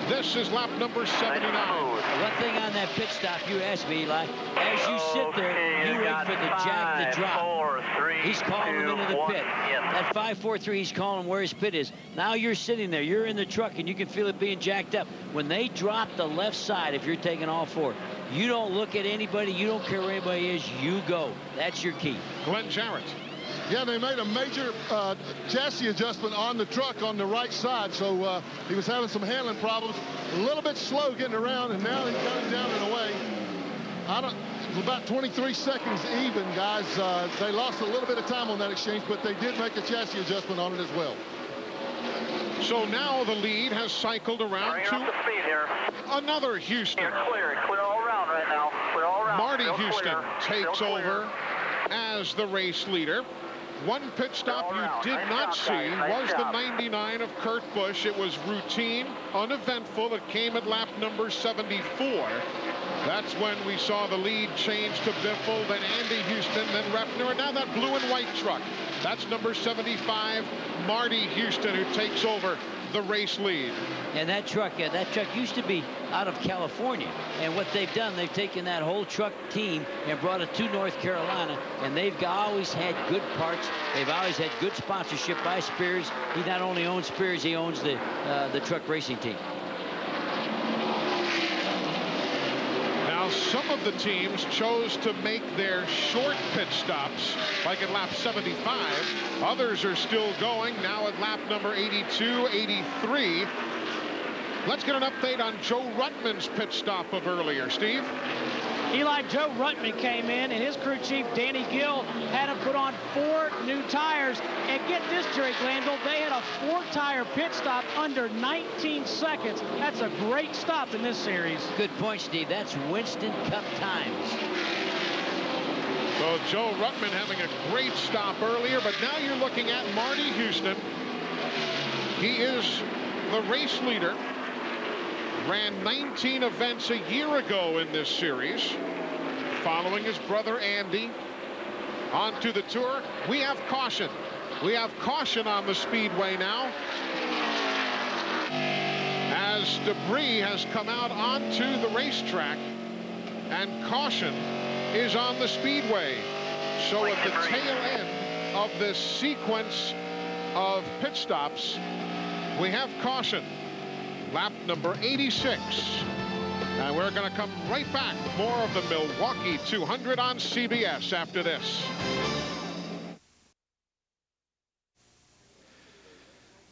This is lap number 79.
One thing on that pit stop, you asked me, Eli, as you sit there, you wait for the jack to drop. He's calling him into the pit. That 5-4-3, he's calling him where his pit is. Now you're sitting there, you're in the truck, and you can feel it being jacked up. When they drop the left side, if you're taking all 4, you don't look at anybody, you don't care where anybody is, you go. That's your key.
Glenn Jarrett.
Yeah, they made a major chassis adjustment on the truck on the right side, so he was having some handling problems. A little bit slow getting around, and now he's got him down and away. It was about 23 seconds even, guys. They lost a little bit of time on that exchange, but they did make a chassis adjustment on it as well.
So now the lead has cycled around to another Houston.
Clear all around right now. Clear all around.
Marty Houston takes over as the race leader. One pit stop you did not see was the 99 of Kurt Busch. It was routine, uneventful. It came at lap number 74. That's when we saw the lead change to Biffle, then Andy Houston, then Reffner, and now that blue and white truck. That's number 75, Marty Houston, who takes over the race lead.
And that truck used to be out of California. And what they've done, they've taken that whole truck team and brought it to North Carolina. And they've always had good parts. They've always had good sponsorship by Spears. He not only owns Spears, he owns the truck racing team.
Now, some of the teams chose to make their short pit stops, like at lap 75. Others are still going now at lap number 82, 83. Let's get an update on Joe Ruttman's pit stop of earlier. Steve?
Eli, Joe Ruttman came in, and his crew chief, Danny Gill, had him put on 4 new tires. And get this, Jerry Glanville, they had a 4-tire pit stop under 19 seconds. That's a great stop in this series.
Good point, Steve. That's Winston Cup times.
So Joe Ruttman having a great stop earlier, but now you're looking at Marty Houston. He is the race leader. Ran 19 events a year ago in this series, following his brother Andy onto the tour. We have caution. We have caution on the speedway now, as debris has come out onto the racetrack, and caution is on the speedway. So at the tail end of this sequence of pit stops, we have caution. Lap number 86. And we're going to come right back. More of the Milwaukee 200 on CBS after this.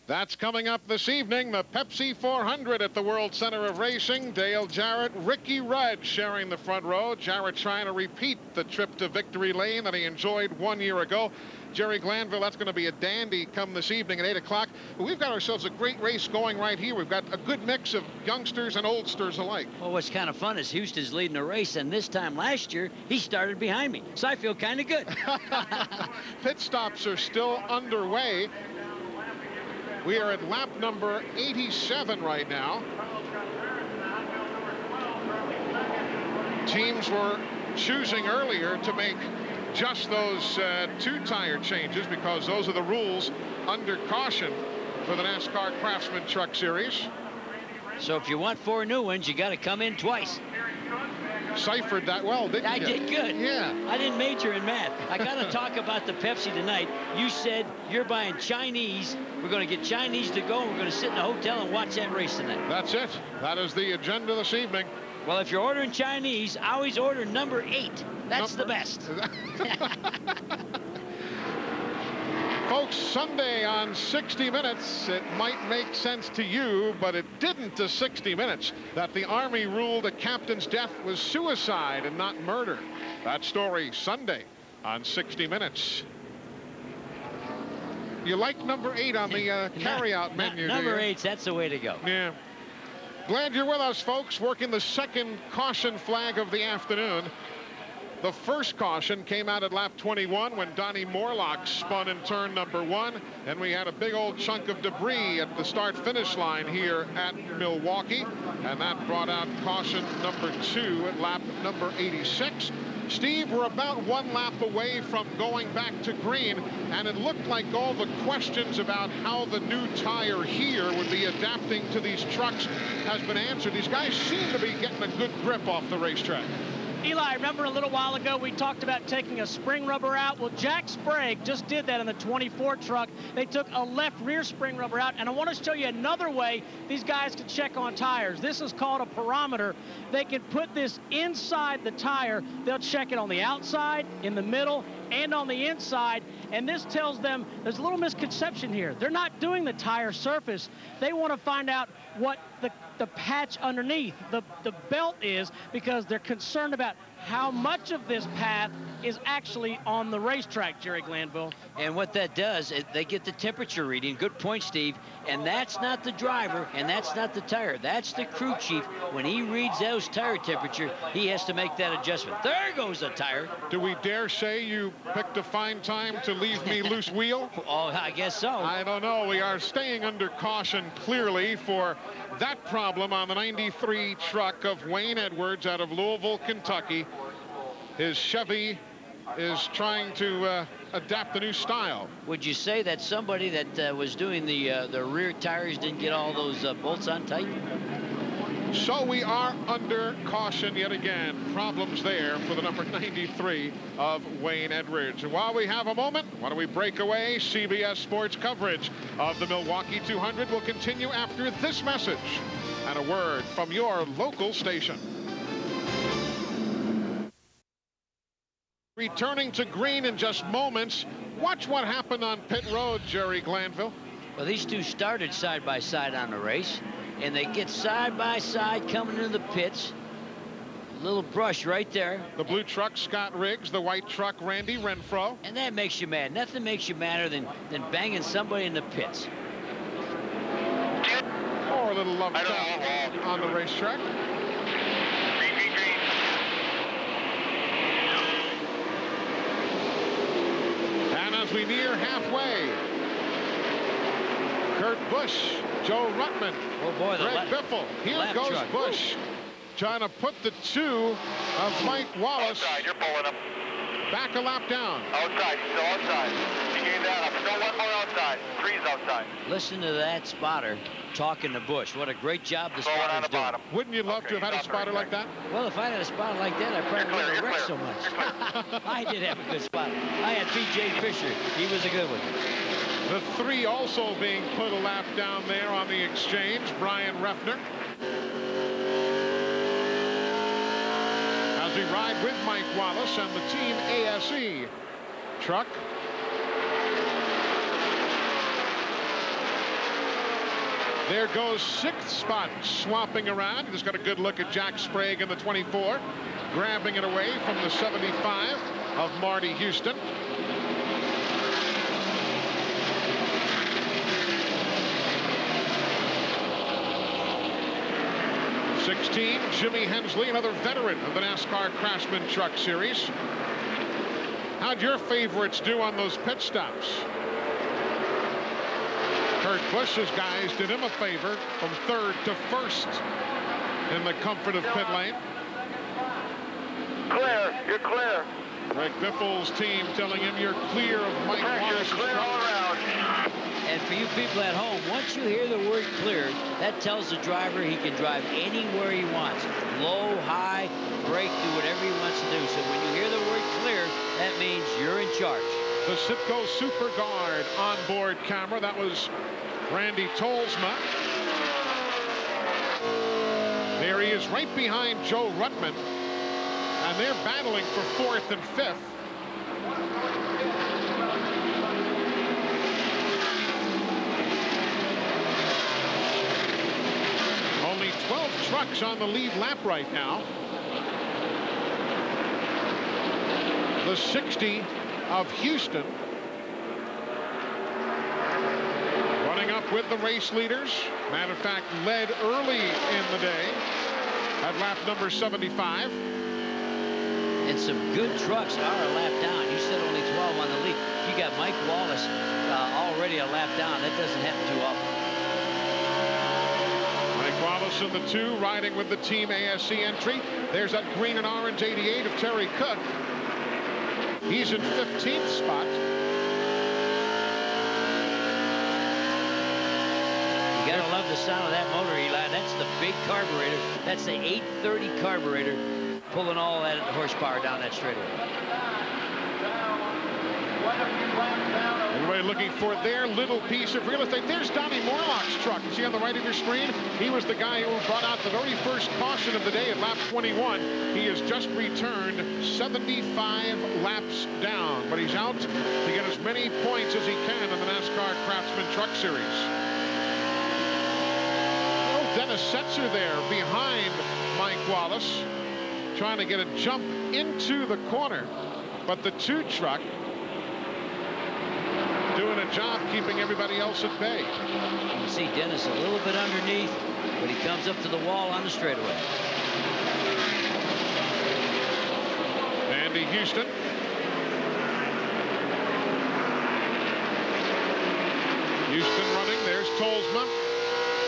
That's coming up this evening, the Pepsi 400 at the World Center of Racing. Dale Jarrett, Ricky Rudd sharing the front row. Jarrett trying to repeat the trip to victory lane that he enjoyed 1 year ago. Jerry Glanville, that's going to be a dandy come this evening at 8 o'clock. But we've got ourselves a great race going right here. We've got a good mix of youngsters and oldsters alike.
Well, what's kind of fun is Houston's leading the race, and this time last year, he started behind me. So I feel kind of good.
Pit stops are still underway. We are at lap number 87 right now. Teams were choosing earlier to make just those 2 tire changes, because those are the rules under caution for the NASCAR Craftsman Truck Series.
So if you want 4 new ones, you got to come in twice.
Ciphered that well, didn't you?
I did good.
Yeah.
I didn't major in math. I got to talk about the Pepsi tonight. You said you're buying Chinese. We're going to get Chinese to go. We're going to sit in a hotel and watch that race tonight.
That's it. That is the agenda this evening.
Well, if you're ordering Chinese, I always order number 8. That's the best.
Folks, Sunday on 60 Minutes, it might make sense to you, but it didn't to 60 Minutes, that the Army ruled a captain's death was suicide and not murder. That story Sunday on 60 Minutes. You like number 8 on the carry-out menu,
Number 8, that's the way to go.
Yeah. Glad you're with us, folks, working the second caution flag of the afternoon. The first caution came out at lap 21 when Donnie Morlock spun in turn number 1, and we had a big old chunk of debris at the start-finish line here at Milwaukee, and that brought out caution number 2 at lap number 86. Steve, we're about 1 lap away from going back to green, and it looked like all the questions about how the new tire here would be adapting to these trucks has been answered. These guys seem to be getting a good grip off the racetrack.
Eli, remember a little while ago we talked about taking a spring rubber out? Well, Jack Sprague just did that in the 24 truck. They took a left rear spring rubber out, and I want to show you another way these guys can check on tires. This is called a pyrometer. They can put this inside the tire. They'll check it on the outside, in the middle, and on the inside, and this tells them there's a little misconception here. They're not doing the tire surface. They want to find out what the patch underneath the belt is, because they're concerned about how much of this path is actually on the racetrack, Jerry Glanville.
And what that does, they get the temperature reading. Good point, Steve. And that's not the driver, and that's not the tire. That's the crew chief. When he reads those tire temperature, he has to make that adjustment. There goes the tire.
Do we dare say you picked a fine time to leave me loose wheel?
Oh, I guess so.
I don't know. We are staying under caution clearly for that problem on the 93 truck of Wayne Edwards out of Louisville, Kentucky. His Chevy is trying to adapt the new style.
Would you say that somebody that was doing the rear tires didn't get all those bolts on tight?
So we are under caution yet again. Problems there for the number 93 of Wayne Edwards. And while we have a moment, why don't we break away? CBS Sports coverage of the Milwaukee 200 will continue after this message and a word from your local station. Returning to green in just moments. Watch what happened on pit road, Jerry Glanville.
Well, these two started side by side on the race, and they get side by side coming into the pits. A little brush right there.
The blue truck, Scott Riggs. The white truck, Randy Renfro.
And that makes you mad. Nothing makes you madder than banging somebody in the pits.
Or a little love tap on the racetrack. As we near halfway, Kurt Busch, Joe Ruttman,
oh boy,
Greg Biffle. Here goes truck. Busch, trying to put the 2 of Mike Wallace
outside, you're pulling him.
Back a lap down.
Outside, he's still outside. He gave that up. Still 1 more outside. 3's outside.
Listen to that spotter talking to Busch. What a great job the spotter's doing.
Bottom.
Wouldn't you love to have had a spotter like that?
Well, if I had a spotter like that, I probably wouldn't have wrecked so much. I did have a good spotter. I had P.J. Fisher. He was a good one.
The 3 also being put a lap down there on the exchange. Brian Refner. As we ride with Mike Wallace and the Team ASE truck. There goes 6th spot swapping around. You just got a good look at Jack Sprague in the 24, grabbing it away from the 75 of Marty Houston. Jimmy Hensley, another veteran of the NASCAR Craftsman Truck Series. How'd your favorites do on those pit stops? Kurt Busch's guys did him a favor from 3rd to 1st in the comfort of pit lane.
clear. You're clear.
Greg Biffle's team telling him you're clear of Mike Wallace's
clear all around.
And for you people at home, once you hear the word clear, that tells the driver he can drive anywhere he wants. Low, high, brake, do whatever he wants to do. So when you hear the word clear, that means you're in charge.
The Sitco Super Guard onboard camera. That was Randy Tolsma. There he is right behind Joe Ruttman. And they're battling for 4th and 5th. Only 12 trucks on the lead lap right now. The 60 of Houston. Running up with the race leaders. Matter of fact, led early in the day at lap number 75.
And some good trucks are a lap down. You said only 12 on the lead. You got Mike Wallace already a lap down. That doesn't happen too often.
Mike Wallace in the 2, riding with the Team ASC entry. There's that green and orange 88 of Terry Cook. He's in 15th spot.
You gotta love the sound of that motor, Eli. That's the big carburetor. That's the 830 carburetor pulling all that horsepower down that straightaway.
Everybody looking for their little piece of real estate. There's Donnie Morlock's truck. You see on the right of your screen? He was the guy who brought out the very first caution of the day at lap 21. He has just returned 75 laps down, but he's out to get as many points as he can in the NASCAR Craftsman Truck Series. Oh, Dennis Setzer there behind Mike Wallace, trying to get a jump into the corner, but the 2 truck doing a job keeping everybody else at bay.
You can see Dennis a little bit underneath, but he comes up to the wall on the straightaway.
Andy Houston. Houston running. There's Tolsma.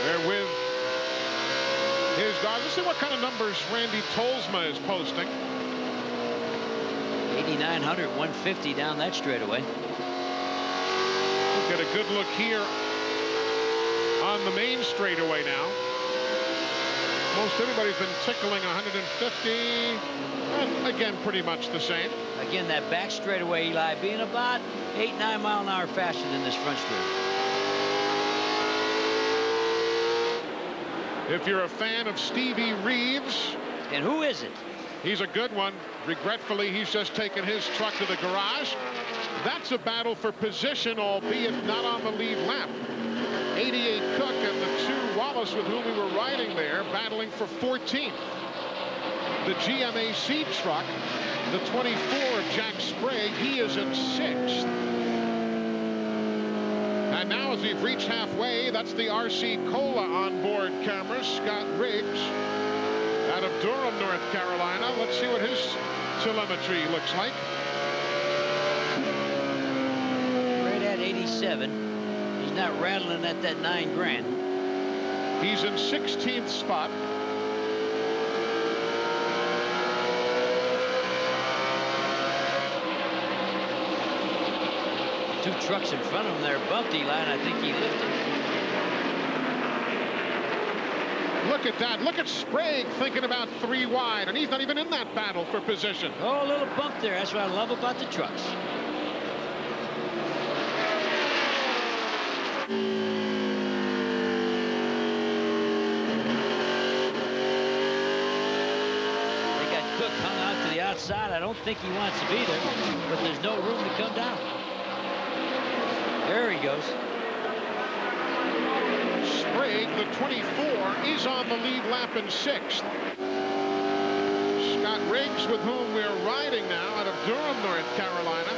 They're with his guys. Let's see what kind of numbers Randy Tolsma is posting.
8,900, 150 down that straightaway.
We'll get a good look here on the main straightaway now. Most everybody's been tickling 150, and again pretty much the same.
Again, that back straightaway, Eli, being about 8-9 mile an hour faster than this front straight.
If you're a fan of Stevie Reeves.
And who is it?
He's a good one. Regretfully, he's just taken his truck to the garage. That's a battle for position, albeit not on the lead lap. 88 Cook and the 2 Wallace with whom we were riding there, battling for 14th. The GMAC truck, the 24 of Jack Sprague, he is in 6th. And now as we've reached halfway, that's the RC Cola onboard camera, Scott Riggs, out of Durham, North Carolina. Let's see what his telemetry looks like.
Right at 87. He's not rattling at that 9 grand.
He's in 16th spot.
Two trucks in front of him there bumped Eli, and I think he lifted.
Look at that. Look at Sprague thinking about 3 wide, and he's not even in that battle for position.
Oh, a little bump there. That's what I love about the trucks. They got Cook hung out to the outside. I don't think he wants to be there, but there's no room to come down. There he goes.
Sprague, the 24, is on the lead lap in 6th. Scott Riggs, with whom we're riding now out of Durham, North Carolina,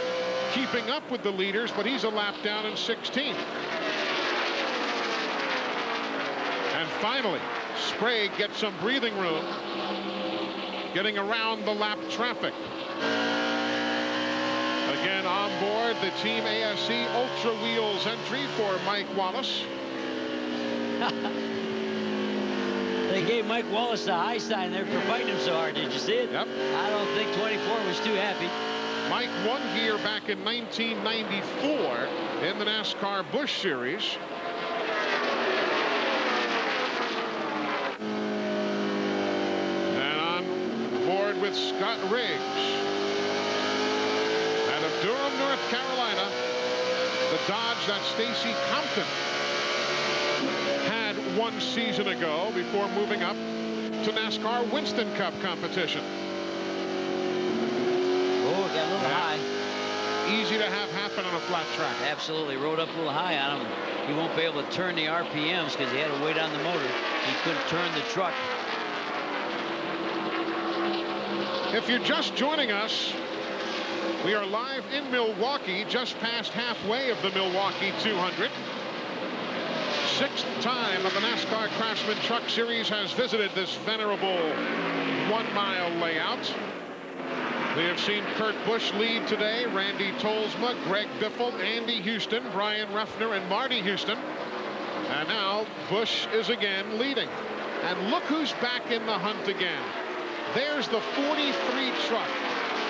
keeping up with the leaders, but he's a lap down in 16th. And finally, Sprague gets some breathing room, getting around the lap traffic. Again on board the Team ASC Ultra Wheels entry for Mike Wallace.
They gave Mike Wallace the high sign there for fighting him so hard. Did you see it?
Yep.
I don't think 24 was too happy.
Mike won here back in 1994 in the NASCAR Busch Series. And on board with Scott Riggs. Out of Durham, North Carolina, the Dodge that Stacy Compton had 1 season ago before moving up to NASCAR Winston Cup competition.
Oh, it got a little high.
Easy to have happen on a flat track.
Absolutely. Rode up a little high on him. He won't be able to turn the RPMs because he had to wait on the motor. He couldn't turn the truck.
If you're just joining us, we are live in Milwaukee, just past halfway of the Milwaukee 200. 6th time that the NASCAR Craftsman Truck Series has visited this venerable 1-mile layout. We have seen Kurt Busch lead today, Randy Tolsma, Greg Biffle, Andy Houston, Brian Ruffner, and Marty Houston. And now Busch is again leading. And look who's back in the hunt again. There's the 43 truck,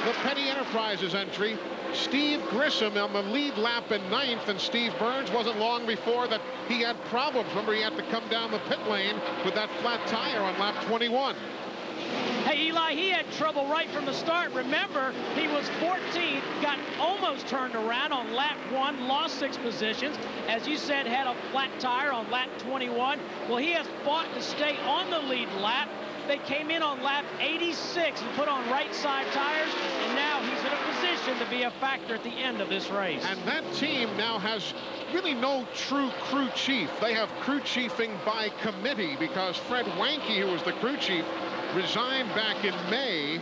the Petty Enterprises entry. Steve Grissom on the lead lap in 9th, and Steve Burns wasn't long before that he had problems. Remember, he had to come down the pit lane with that flat tire on lap 21.
Hey, Eli, he had trouble right from the start. Remember, he was 14th, got almost turned around on lap 1, lost 6 positions. As you said, had a flat tire on lap 21. Well, he has fought to stay on the lead lap. They came in on lap 86 and put on right side tires, and now he's in a position to be a factor at the end of this race.
And that team now has really no true crew chief. They have crew chiefing by committee because Fred Wanke, who was the crew chief, resigned back in May,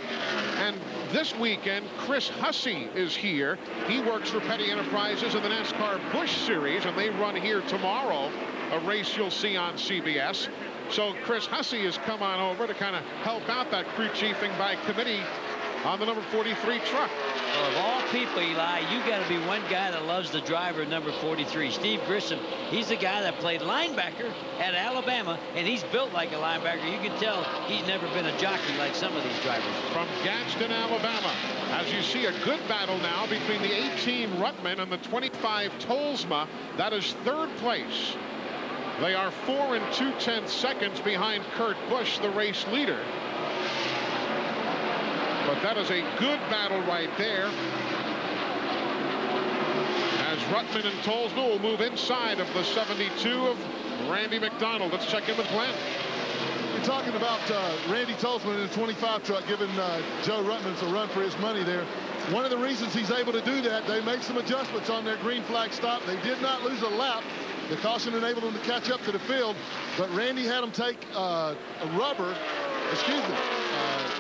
and this weekend Chris Hussey is here. He works for Petty Enterprises in the NASCAR Busch Series, and they run here tomorrow, a race you'll see on CBS. So Chris Hussey has come on over to kind of help out that crew chiefing by committee on the number 43 truck.
Well, of all people, Eli, you got to be one guy that loves the driver, number 43, Steve Grissom. He's the guy that played linebacker at Alabama, and he's built like a linebacker. You can tell he's never been a jockey like some of these drivers.
From Gadsden, Alabama, as you see a good battle now between the 18 Ruttman and the 25 Tolsma. That is 3rd place. They are 4 2/10 seconds behind Kurt Busch, the race leader. But that is a good battle right there. As Ruttman and Tolsma will move inside of the 72 of Randy McDonald. Let's check in with Glenn.
You're talking about Randy Tolsma in the 25 truck giving Joe Ruttman a run for his money there. One of the reasons he's able to do that, they made some adjustments on their green flag stop. They did not lose a lap. The caution enabled them to catch up to the field, but Randy had them take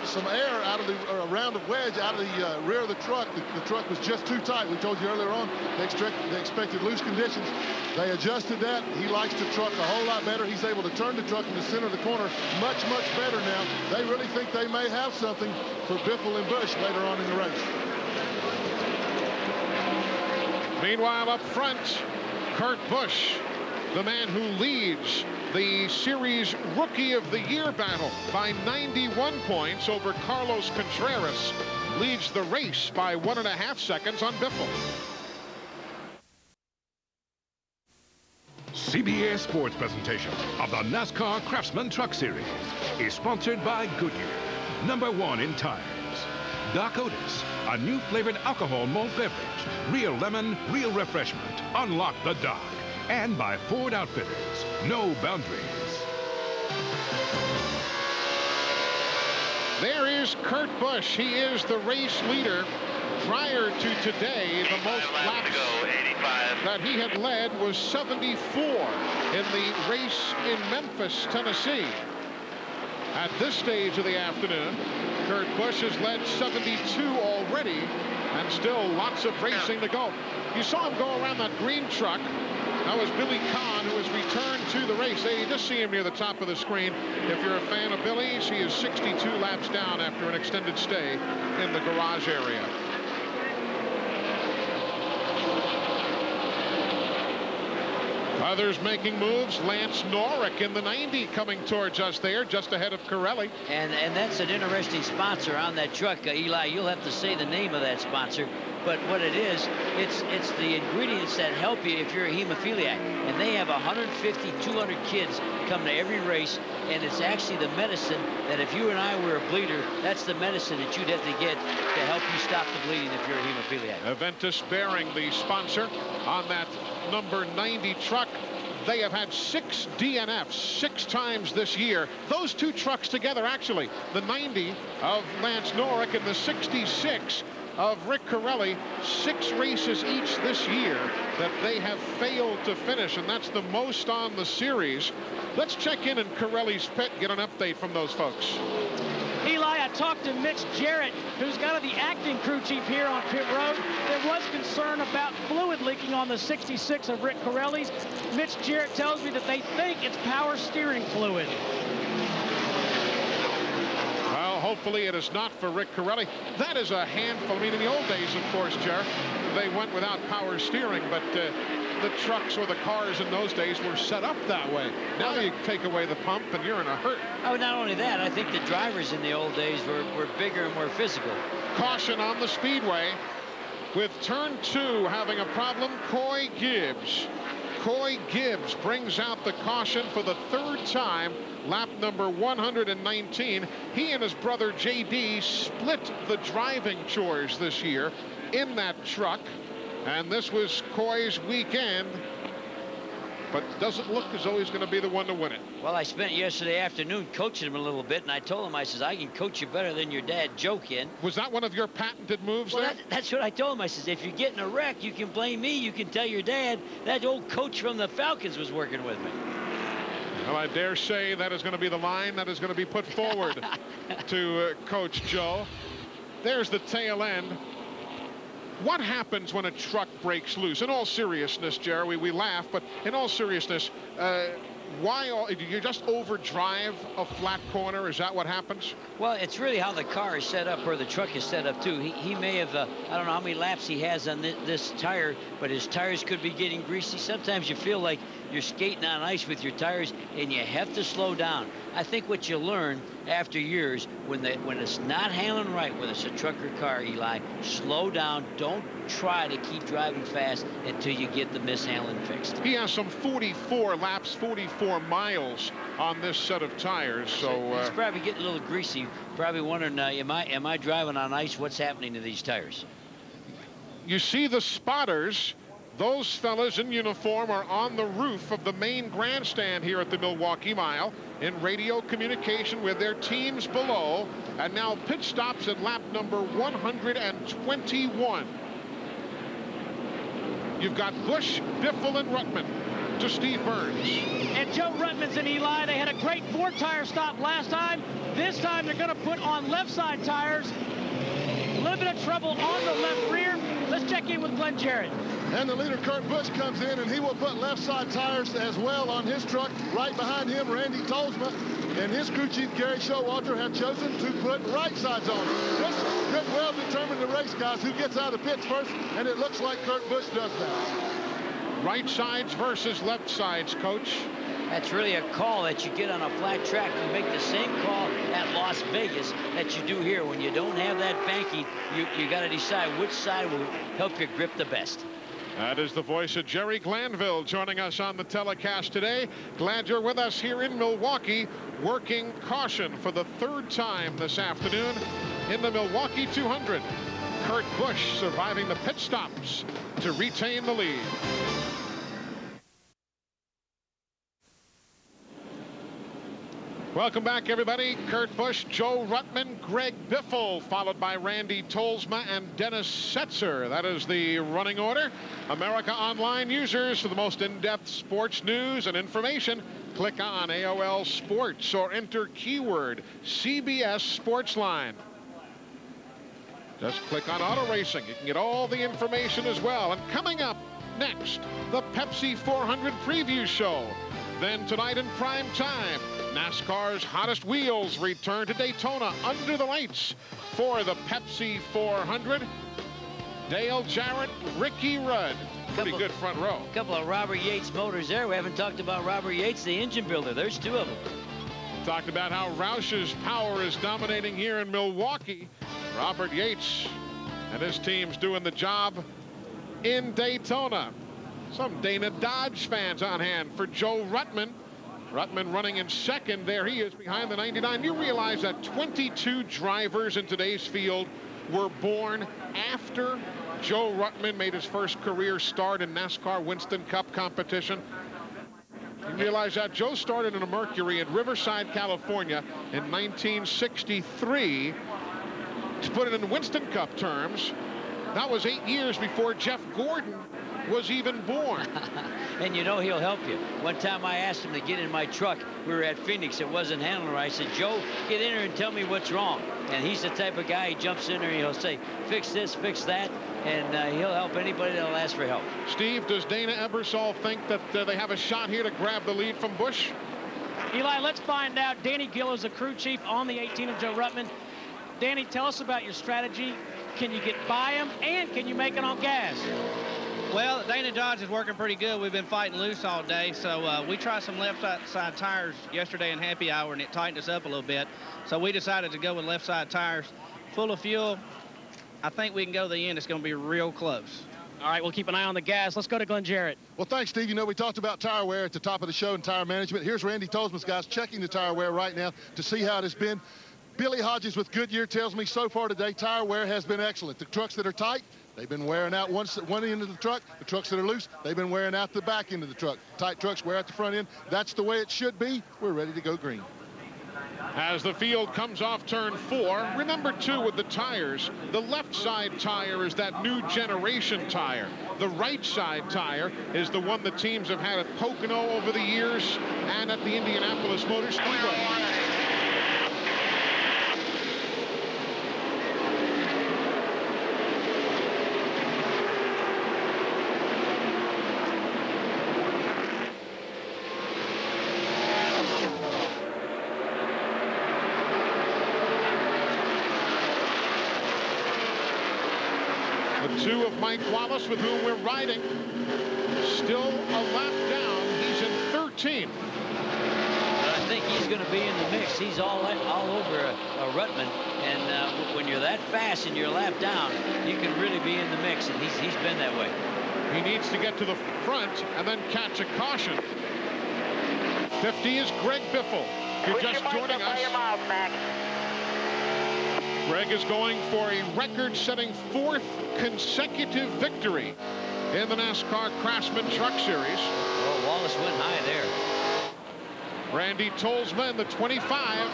some air out of the round of wedge out of the rear of the truck. The truck was just too tight. We told you earlier on they expected loose conditions. They adjusted that. He likes the truck a whole lot better. He's able to turn the truck in the center of the corner much better now. They really think they may have something for Biffle and Busch later on in the race.
Meanwhile, up front, Kurt Busch, the man who leads the series Rookie of the Year battle by 91 points over Carlos Contreras, leads the race by 1.5 seconds on Biffle.
CBS Sports presentation of the NASCAR Craftsman Truck Series is sponsored by Goodyear, #1 in tires. Doc Otis, a new flavored alcohol malt beverage. Real lemon, real refreshment. Unlock the Doc. And by Ford Outfitters, no boundaries.
There is Kurt Busch. He is the race leader. Prior to today, the most laps that he had led was 74 in the race in Memphis, Tennessee. At this stage of the afternoon, Kurt Busch has led 72 already, and still lots of racing to go. You saw him go around that green truck. That was Billy Kahn, who has returned to the race. There you just see him near the top of the screen. If you're a fan of Billy's, he is 62 laps down after an extended stay in the garage area. Others making moves. Lance Norrick in the 90 coming towards us there, just ahead of Corelli.
And that's an interesting sponsor on that truck, Eli. You'll have to say the name of that sponsor. But what it is, it's the ingredients that help you if you're a hemophiliac. And they have 150, 200 kids come to every race, and it's actually the medicine that if you and I were a bleeder, that's the medicine that you'd have to get to help you stop the bleeding if you're a hemophiliac.
Aventus Bearing, the sponsor on that number 90 truck. They have had 6 DNFs 6 times this year. Those two trucks together, actually, the 90 of Lance Norrick and the 66 of Rick Corelli, 6 races each this year that they have failed to finish, and that's the most on the series. Let's check in Corelli's pit, get an update from those folks.
Eli, I talked to Mitch Jarrett, who's kind of the acting crew chief here on pit road. There was concern about fluid leaking on the 66 of Rick Corelli's. Mitch Jarrett tells me that they think it's power steering fluid.
Well, hopefully it is not for Rick Corelli. That is a handful. I mean, in the old days, of course, Jarrett, they went without power steering, but the trucks or the cars in those days were set up that way. Now you take away the pump and you're in a hurt.
Oh, not only that, I think the drivers in the old days were bigger and more physical.
Caution on the speedway with turn 2 having a problem. Coy Gibbs brings out the caution for the 3rd time, lap number 119. He and his brother JD split the driving chores this year in that truck. And this was Coy's weekend, but doesn't look as though he's going to be the one to win it.
Well, I spent yesterday afternoon coaching him a little bit, and I told him, I says, I can coach you better than your dad, Joe can.
Was that one of your patented moves there?
That's what I told him. I says, if you get in a wreck, you can blame me. You can tell your dad. That old coach from the Falcons was working with me.
Well, I dare say that is going to be the line that is going to be put forward to Coach Joe. There's the tail end. What happens when a truck breaks loose? In all seriousness, Jerry, we laugh, but in all seriousness, do you just overdrive a flat corner? Is that what happens?
Well, it's really how the car is set up, or the truck is set up too. He may have, I don't know how many laps he has on this tire, but his tires could be getting greasy. Sometimes you feel like you're skating on ice with your tires, and you have to slow down. I think what you learn after years, when it's not handling right, whether it's a truck or car, Eli, slow down. Don't try to keep driving fast until you get the mishandling fixed.
He has some 44 laps, 44 miles on this set of tires, so
he's probably getting a little greasy. Probably wondering, am I driving on ice? What's happening to these tires?
You see the spotters. Those fellas in uniform are on the roof of the main grandstand here at the Milwaukee Mile in radio communication with their teams below. And now pit stops at lap number 121. You've got Busch, Biffle, and Ruttman to Steve Burns.
And Joe Ruttman's and Eli, they had a great 4-tire stop last time. This time they're going to put on left side tires. A little bit of trouble on the left rear. Let's check in with Glenn Jarrett.
And the leader, Kurt Busch, comes in, and he will put left side tires as well on his truck. Right behind him, Randy Tolsma and his crew chief, Gary Showalter, have chosen to put right sides on. This could well determine the race, guys, who gets out of pits first, and it looks like Kurt Busch does that.
Right sides versus left sides, Coach.
That's really a call that you get on a flat track. You make the same call at Las Vegas that you do here. When you don't have that banking, you got to decide which side will help you grip the best.
That is the voice of Jerry Glanville joining us on the telecast today. Glad you're with us here in Milwaukee, working caution for the 3rd time this afternoon in the Milwaukee 200. Kurt Busch surviving the pit stops to retain the lead. Welcome back, everybody. Kurt Busch, Joe Ruttman, Greg Biffle, followed by Randy Tolsma and Dennis Setzer. That is the running order. America Online users, for the most in-depth sports news and information, click on AOL Sports or enter keyword CBS Sportsline. Just click on Auto Racing. You can get all the information as well. And coming up next, the Pepsi 400 preview show. Then tonight in prime time, NASCAR's hottest wheels return to Daytona under the lights for the Pepsi 400. Dale Jarrett, Ricky Rudd, Pretty good front row.
A couple of Robert Yates motors there. We haven't talked about Robert Yates, the engine builder. There's two of them.
Talked about how Roush's power is dominating here in Milwaukee. Robert Yates and his team's doing the job in Daytona. Some Dana Dodge fans on hand for Joe Ruttman. Ruttman running in second. There he is behind the 99. You realize that 22 drivers in today's field were born after Joe Ruttman made his first career start in NASCAR Winston Cup competition. You realize that Joe started in a Mercury in Riverside, California in 1963. To put it in Winston Cup terms, that was 8 years before Jeff Gordon was even born.
And you know he'll help you. One time I asked him to get in my truck. We were at Phoenix. It wasn't handling right. I said, Joe, get in there and tell me what's wrong. And he's the type of guy, he jumps in there and he'll say, fix this, fix that. And he'll help anybody that'll ask for help.
Steve, does Dana Ebersol think that they have a shot here to grab the lead from Busch?
Eli, let's find out. Danny Gill is the crew chief on the 18 of Joe Ruttman. Danny, tell us about your strategy. Can you get by him, and can you make it on gas?
Well, Dana Dodge is working pretty good. We've been fighting loose all day, so we tried some left side tires yesterday in happy hour, and it tightened us up a little bit. So we decided to go with left side tires, full of fuel. I think we can go to the end. It's going to be real close.
All right, we'll keep an eye on the gas. Let's go to Glenn Jarrett.
Well, thanks, Steve. You know, we talked about tire wear at the top of the show and tire management. Here's Randy Tolsman's guys checking the tire wear right now to see how it has been. Billy Hodges with Goodyear tells me so far today tire wear has been excellent. The trucks that are tight, they've been wearing out one end of the truck. The trucks that are loose, they've been wearing out the back end of the truck. Tight trucks wear out the front end. That's the way it should be. We're ready to go green.
As the field comes off turn 4, remember too with the tires, the left side tire is that new generation tire. The right side tire is the one the teams have had at Pocono over the years and at the Indianapolis Motor Speedway. Two of Mike Wallace, with whom we're riding, still a lap down. He's in 13.
I think he's going to be in the mix. He's all over Ruttman, and when you're that fast and you're a lap down, you can really be in the mix, and he's been that way.
He needs to get to the front and then catch a caution. 50 is Greg Biffle. You're just joining us. Greg is going for a record-setting 4th consecutive victory in the NASCAR Craftsman Truck Series.
Oh, Wallace went high there.
Randy Tolsman, the 25.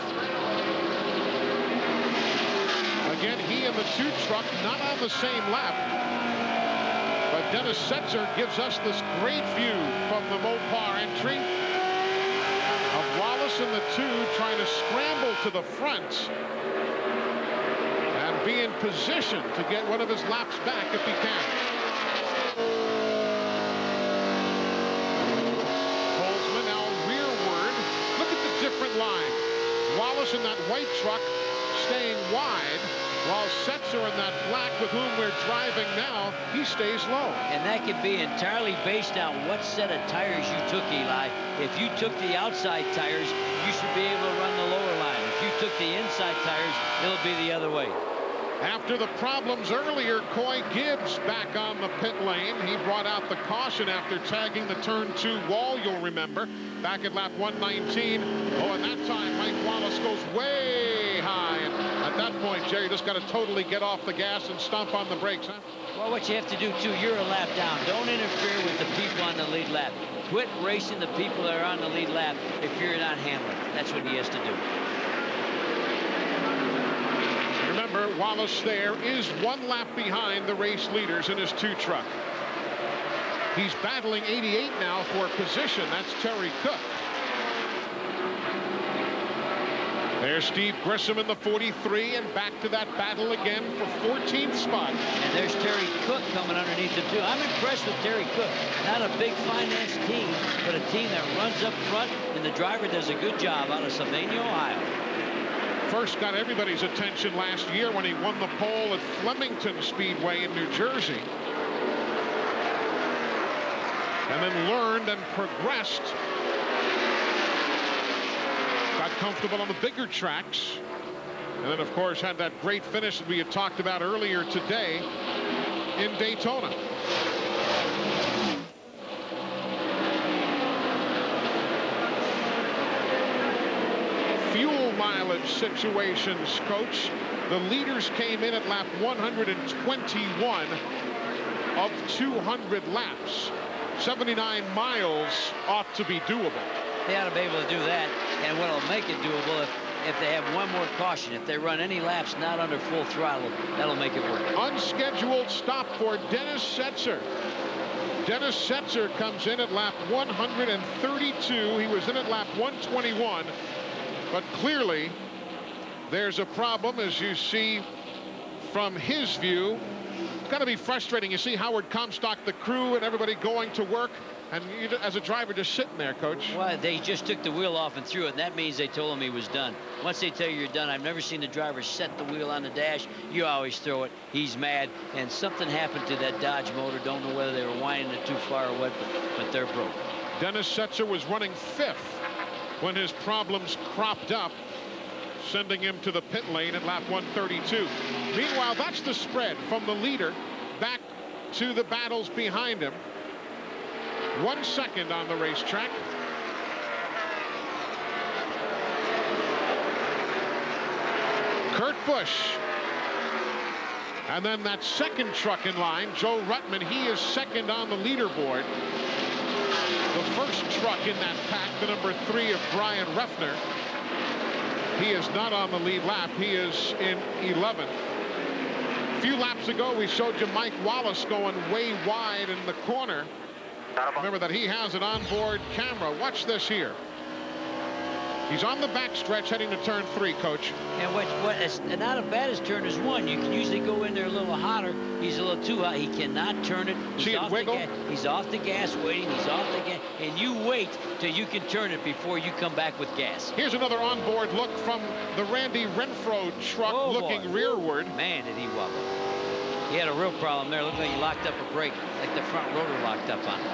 Again, he and the 2 truck not on the same lap. But Dennis Setzer gives us this great view from the Mopar entry of Wallace and the 2 trying to scramble to the front. Be in position to get one of his laps back if he can. Tolsman now rearward. Look at the different line. Wallace in that white truck staying wide, while Setzer in that black with whom we're driving now, he stays low.
And that could be entirely based on what set of tires you took, Eli. If you took the outside tires, you should be able to run the lower line. If you took the inside tires, it'll be the other way.
After the problems earlier, Coy Gibbs back on the pit lane. He brought out the caution after tagging the turn 2 wall, you'll remember, back at lap 119. Oh, and that time Mike Wallace goes way high. And at that point, Jerry, you just got to totally get off the gas and stomp on the brakes, huh?
Well, what you have to do, too, you're a lap down. Don't interfere with the people on the lead lap. Quit racing the people that are on the lead lap if you're not handling. That's what he has to do.
Remember, Wallace there is 1 lap behind the race leaders in his 2 truck. He's battling 88 now for position. That's Terry Cook. There's Steve Grissom in the 43, and back to that battle again for 14th spot.
And there's Terry Cook coming underneath him, too. I'm impressed with Terry Cook. Not a big finance team, but a team that runs up front, and the driver does a good job out of Sylvania, Ohio.
First got everybody's attention last year when he won the pole at Flemington Speedway in New Jersey. and then learned and progressed. Got comfortable on the bigger tracks. And then, of course, had that great finish that we had talked about earlier today in Daytona. Fuel mileage situations, Coach. The leaders came in at lap 121 of 200 laps. 79 miles ought to be doable.
They ought to be able to do that, and what'll make it doable if they have one more caution. If they run any laps not under full throttle, that'll make it work.
Unscheduled stop for Dennis Setzer. Dennis Setzer comes in at lap 132. He was in at lap 121. But clearly, there's a problem, as you see from his view. It's got to be frustrating. You see Howard Comstock, the crew, and everybody going to work, and you, as a driver, just sitting there, Coach.
Well, they just took the wheel off and threw it, and that means they told him he was done. Once they tell you you're done, I've never seen the driver set the wheel on the dash. You always throw it. He's mad, and something happened to that Dodge motor. Don't know whether they were winding it too far or what, but they're broke.
Dennis Setzer was running 5th when his problems cropped up, sending him to the pit lane at lap 132. Meanwhile, that's the spread from the leader back to the battles behind him. 1 second on the racetrack. Kurt Busch. And then that second truck in line, Joe Ruttman, he is second on the leaderboard. The first truck in that pack, the number 3 of Brian Ruffner. He is not on the lead lap. He is in 11th. A few laps ago, we showed you Mike Wallace going way wide in the corner. Remember that he has an onboard camera. Watch this here. He's on the backstretch heading to turn 3, Coach.
And not as bad as turn as 1. You can usually go in there a little hotter. He's a little too hot. He cannot turn it.
See it wiggle?
He's off the gas waiting. He's off the gas. And you wait till you can turn it before you come back with gas.
Here's another onboard look from the Randy Renfro truck looking rearward.
Man, did he wobble. He had a real problem there. Looked like he locked up a brake, like the front rotor locked up on him.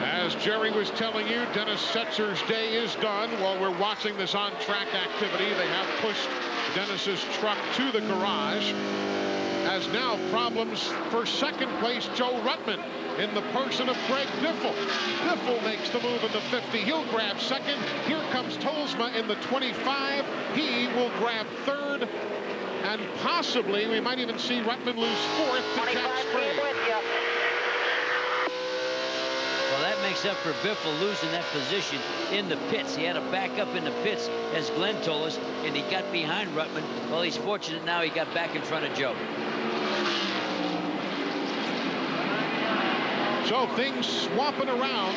As Jerry was telling you, Dennis Setzer's day is done. While we're watching this on-track activity, they have pushed Dennis's truck to the garage. As now problems for second place, Joe Ruttman in the person of Greg Biffle. Biffle makes the move in the 50. He'll grab second. Here comes Tolsma in the 25. He will grab third. And possibly we might even see Ruttman lose 4th to Jack Sprague.
Well, that makes up for Biffle losing that position in the pits. He had to back up in the pits, as Glenn told us, and he got behind Ruttman. Well, he's fortunate now he got back in front of Joe.
So things swapping around.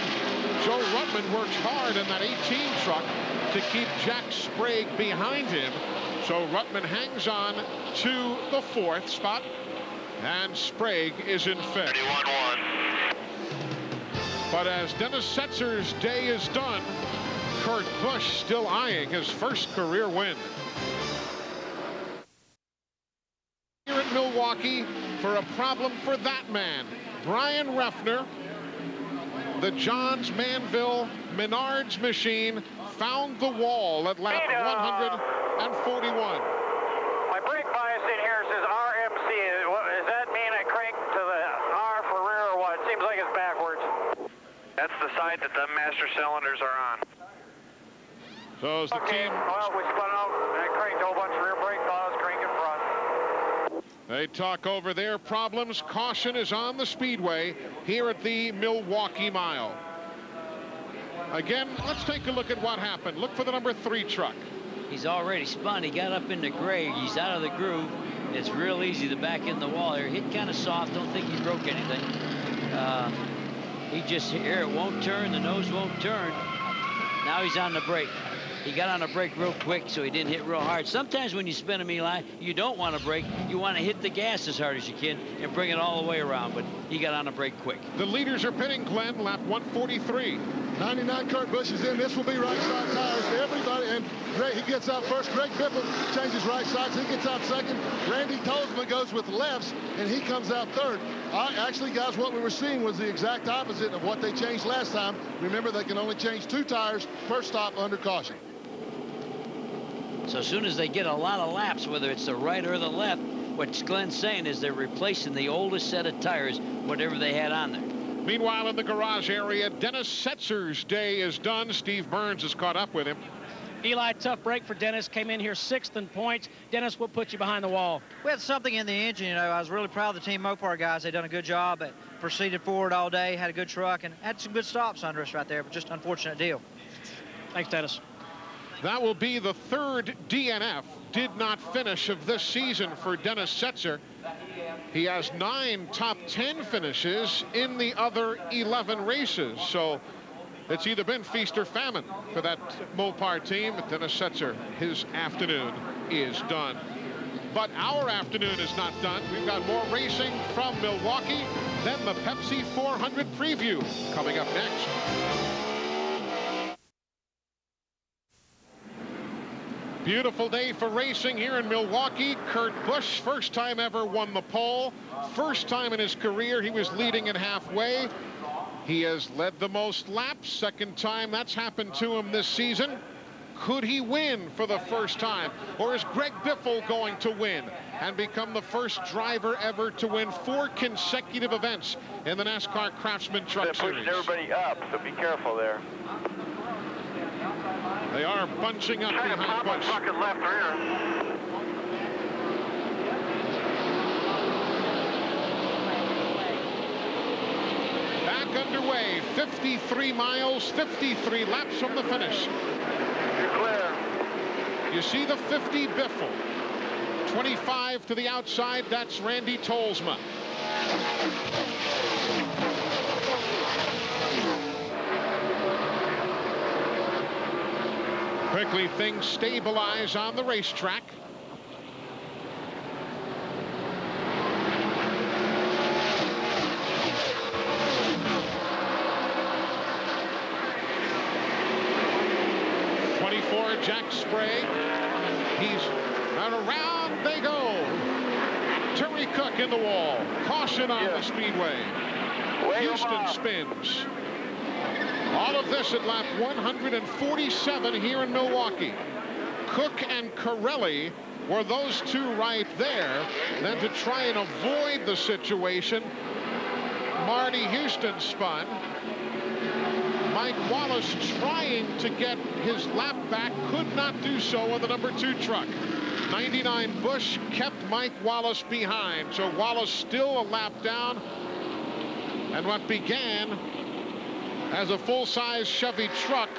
Joe Ruttman works hard in that 18 truck to keep Jack Sprague behind him. So Ruttman hangs on to the 4th spot, and Sprague is in 5th.
31-1.
But as Dennis Setzer's day is done, Kurt Busch still eyeing his first career win. Here in Milwaukee for a problem for that man, Brian Ruffner. The Johns Manville Menards machine found the wall at lap 141.
My brake bias in here says RMC. Does that mean I crank to the R for rear or what? It seems like it's backwards. That's the side that the master cylinders are on.
So as the team...
Well, we spun out. I cranked a whole bunch of rear brake bias, crank in front.
They talk over their problems. Caution is on the speedway here at the Milwaukee Mile. Again, let's take a look at what happened. Look for the number 3 truck.
He's already spun. He got up in the grade. He's out of the groove. It's real easy to back in the wall here. Hit kind of soft. Don't think he broke anything. He just here, it won't turn. The nose won't turn. Now he's on the brake. He got on a brake real quick, so he didn't hit real hard. Sometimes when you spin him, Eli, you don't want to brake. You want to hit the gas as hard as you can and bring it all the way around, but he got on a brake quick.
The leaders are pitting, Glenn, lap 143.
99 Kurt Busch is in. This will be right side tires. Everybody, and he gets out first. Greg Biffle changes right sides. He gets out second. Randy Tolsma goes with lefts, and he comes out third. Actually, guys, what we were seeing was the exact opposite of what they changed last time. Remember, they can only change 2 tires per stop under caution.
So as soon as they get a lot of laps, whether it's the right or the left, what Glenn's saying is they're replacing the oldest set of tires, whatever they had on there.
Meanwhile, in the garage area, Dennis Setzer's day is done. Steve Burns has caught up with him.
Eli, tough break for Dennis. Came in here 6th in points. Dennis, what put you behind the wall?
We had something in the engine, you know. I was really proud of the Team Mopar guys. They've done a good job. They proceeded forward all day, had a good truck, and had some good stops under us right there, but just an unfortunate deal.
Thanks, Dennis.
That will be the 3rd DNF. Did not finish of this season for Dennis Setzer. He has 9 top 10 finishes in the other 11 races. So it's either been feast or famine for that Mopar team. Dennis Setzer, his afternoon is done. But our afternoon is not done. We've got more racing from Milwaukee, then the Pepsi 400 preview coming up next. Beautiful day for racing here in Milwaukee. Kurt Busch, first time ever, won the pole. First time in his career he was leading at halfway. He has led the most laps. Second time that's happened to him this season. Could he win for the first time? Or is Greg Biffle going to win and become the first driver ever to win 4 consecutive events in the NASCAR Craftsman Truck Series?
They're pushing everybody up, so be careful there.
They are bunching up behind Busch.
Fucking left rear.
Back underway, 53 miles, 53 laps from the finish.
You're clear.
You see the 50 Biffle. 25 to the outside, that's Randy Tolsma. Quickly, things stabilize on the racetrack. Jack Sprague. And around they go. Terry Cook in the wall. Caution on the speedway. Houston spins. All of this at lap 147 here in Milwaukee. Cook and Corelli were those 2 right there. Then to try and avoid the situation, Marty Houston spun. Mike Wallace trying to get his lap back, could not do so on the number 2 truck. 99 Busch kept Mike Wallace behind, so Wallace still a lap down. And what began as a full-size Chevy truck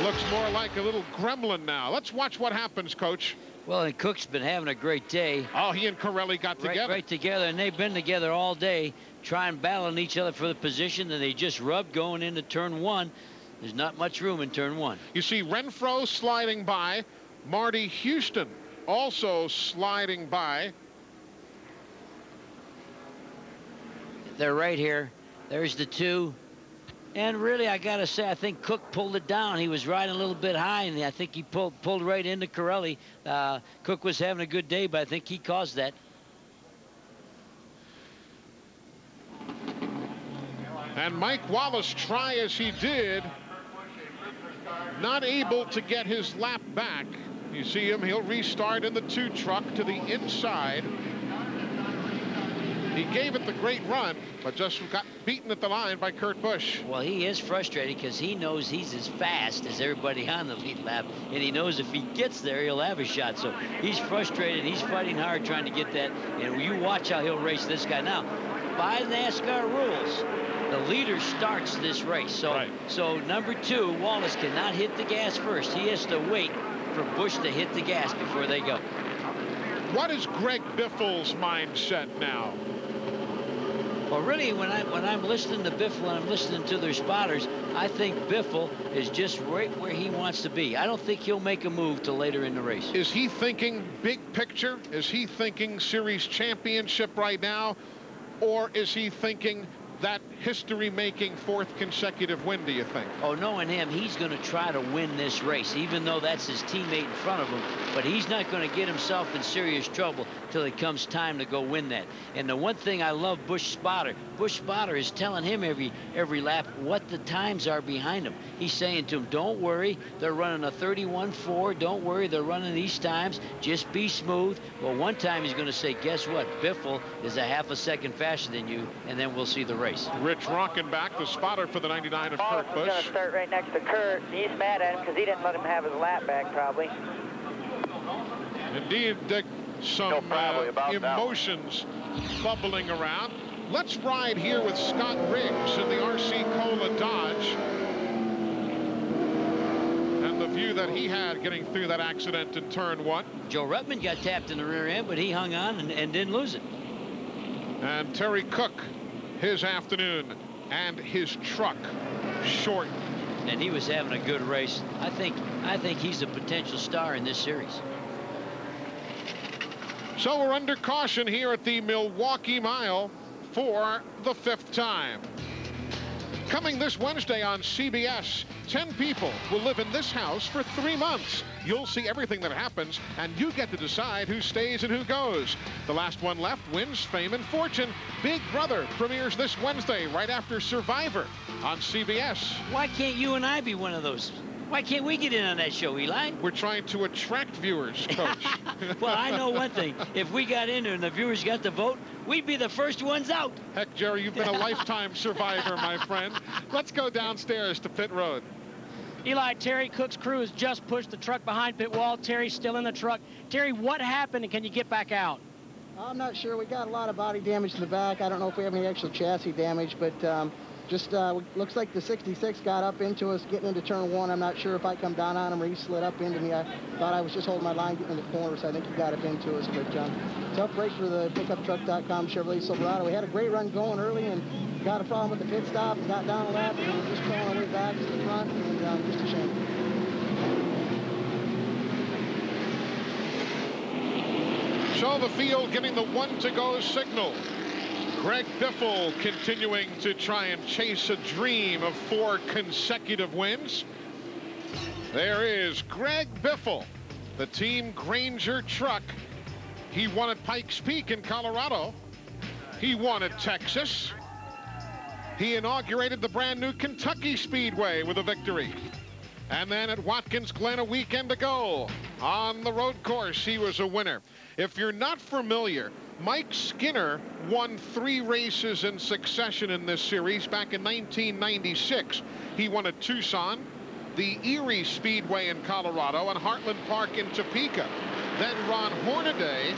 looks more like a little gremlin now. Let's watch what happens, Coach.
Well, and Cook's been having a great day.
Oh, he and Corelli got together.
Right together, and they've been together all day, trying battling each other for the position, and they just rubbed going into turn 1. There's not much room in turn 1.
You see Renfro sliding by. Marty Houston also sliding by.
They're right here. There's the 2. And really, I got to say, I think Cook pulled it down. He was riding a little bit high, and I think he pulled right into Corelli. Cook was having a good day, but I think he caused that.
And Mike Wallace, try as he did, not able to get his lap back. You see him, he'll restart in the 2 truck to the inside. He gave it the great run, but just got beaten at the line by Kurt Busch.
Well, he is frustrated because he knows he's as fast as everybody on the lead lap, and he knows if he gets there, he'll have a shot. So he's frustrated. He's fighting hard trying to get that, and you watch how he'll race this guy. Now, by NASCAR rules, the leader starts this race. So number 2, Wallace, cannot hit the gas first. He has to wait for Busch to hit the gas before they go.
What is Greg Biffle's mindset now?
Well, really, when I'm listening to Biffle and I'm listening to their spotters, I think Biffle is just right where he wants to be. I don't think he'll make a move till later in the race.
Is he thinking big picture? Is he thinking series championship right now? Or is he thinking that history-making 4th consecutive win, do you think?
Oh, knowing him, he's going to try to win this race, even though that's his teammate in front of him. But he's not going to get himself in serious trouble till it comes time to go win that. And the one thing I love Busch Spotter is telling him every lap what the times are behind him. He's saying to him, don't worry, they're running a 31.4. Don't worry, they're running these times. Just be smooth. Well, one time he's going to say, guess what? Biffle is a half a second faster than you, and then we'll see the race.
Rich Rockenbach, the spotter for the 99 of Kurt Busch.
Going to start right next to Kurt. He's mad at him because he didn't let him have his lap back, probably.
Indeed, Dick, some emotions bubbling around. Let's ride here with Scott Riggs in the RC Cola Dodge. And the view that he had getting through that accident in turn 1.
Joe Ruttman got tapped in the rear end, but he hung on and didn't lose it.
And Terry Cook, his afternoon and his truck short.
And he was having a good race. I think he's a potential star in this series.
So we're under caution here at the Milwaukee Mile for the 5th time. Coming this Wednesday on CBS, 10 people will live in this house for 3 months. You'll see everything that happens, and you get to decide who stays and who goes. The last one left wins fame and fortune. Big Brother premieres this Wednesday right after Survivor on CBS.
Why can't you and I be one of those? Why can't we get in on that show, Eli?
We're trying to attract viewers, Coach.
Well, I know one thing. If we got in there and the viewers got to vote, we'd be the first ones out.
Heck, Jerry, you've been a lifetime survivor, my friend. Let's go downstairs to pit road.
Eli, Terry Cook's crew has just pushed the truck behind pit wall. Terry's still in the truck. Terry, what happened, and can you get back out?
I'm not sure. We got a lot of body damage in the back. I don't know if we have any actual chassis damage, but just looks like the 66 got up into us getting into turn 1. I'm not sure if I come down on him or he slid up into me. I thought I was just holding my line getting in the corner, so I think he got up into us. But tough race for the pickuptruck.com Chevrolet Silverado. We had a great run going early and got a problem with the pit stop and got down a lap and we were just crawling our way back to the front, and just a shame.
So the field giving the 1 to go signal. Greg Biffle continuing to try and chase a dream of 4 consecutive wins. There is Greg Biffle, the Team Granger truck. He won at Pikes Peak in Colorado. He won at Texas. He inaugurated the brand new Kentucky Speedway with a victory. And then at Watkins Glen a weekend ago on the road course, he was a winner. If you're not familiar, Mike Skinner won 3 races in succession in this series back in 1996. He won at Tucson, the Erie Speedway in Colorado, and Heartland Park in Topeka. Then Ron Hornaday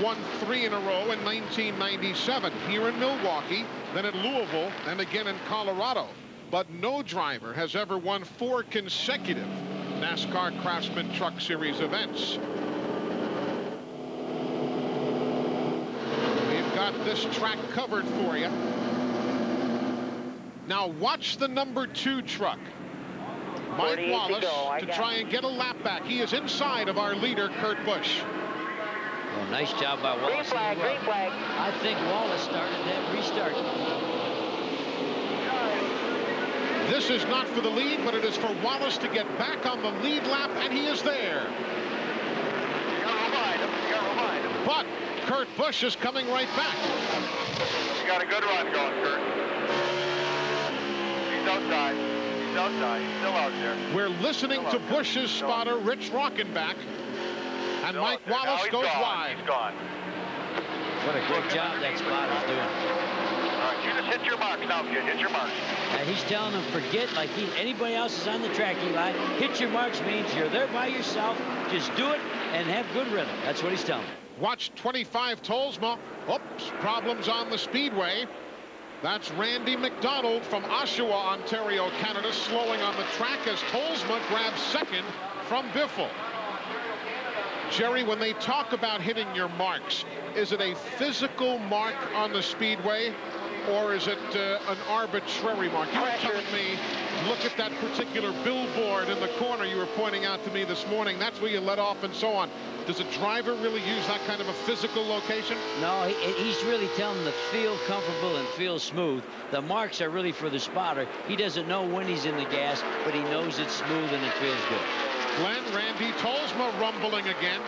won 3 in a row in 1997 here in Milwaukee, then at Louisville, and again in Colorado. But no driver has ever won 4 consecutive NASCAR Craftsman Truck Series events. Got this track covered for you. Now watch the number 2 truck. Mike Wallace to try and get a lap back. He is inside of our leader, Kurt Busch.
Oh, nice job by Wallace.
Green flag, green flag.
I think Wallace started that restart.
This is not for the lead, but it is for Wallace to get back on the lead lap, and he is there.
You gotta remind him. You gotta remind him.
But Kurt Busch is coming right back.
You got a good run going, Kurt. He's outside. He's outside. He's still out there.
We're listening to Busch's spotter, Rich Rockenbach. And Mike Wallace goes wide.
He's gone.
What a great job that spotter's doing.
All right, you just hit your marks now, kid. Hit your marks.
And he's telling them, forget like anybody else is on the track, Eli. Hit your marks means you're there by yourself. Just do it and have good rhythm. That's what he's telling them.
Watch 25 Tolsma. Oops, problems on the speedway. That's Randy McDonald from Oshawa, Ontario, Canada, slowing on the track as Tolsma grabs second from Biffle. Jerry, when they talk about hitting your marks, is it a physical mark on the speedway, or is it an arbitrary mark? You were telling me, look at that particular billboard in the corner you were pointing out to me this morning. That's where you let off and so on. Does a driver really use that kind of a physical location?
No, he's really telling them to feel comfortable and feel smooth. The marks are really for the spotter. He doesn't know when he's in the gas, but he knows it's smooth and it feels good.
Glenn, Randy Tolsma rumbling again.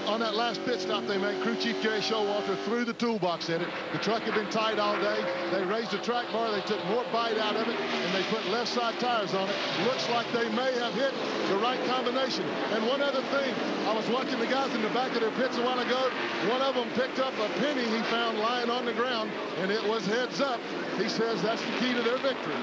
On that last pit stop they made, crew chief Jerry Showalter threw the toolbox at it. The truck had been tight all day. They raised the track bar, they took more bite out of it, and they put left side tires on it. Looks like they may have hit the right combination. And one other thing, I was watching the guys in the back of their pits a while ago. One of them picked up a penny he found lying on the ground, and it was heads up. He says that's the key to their victory.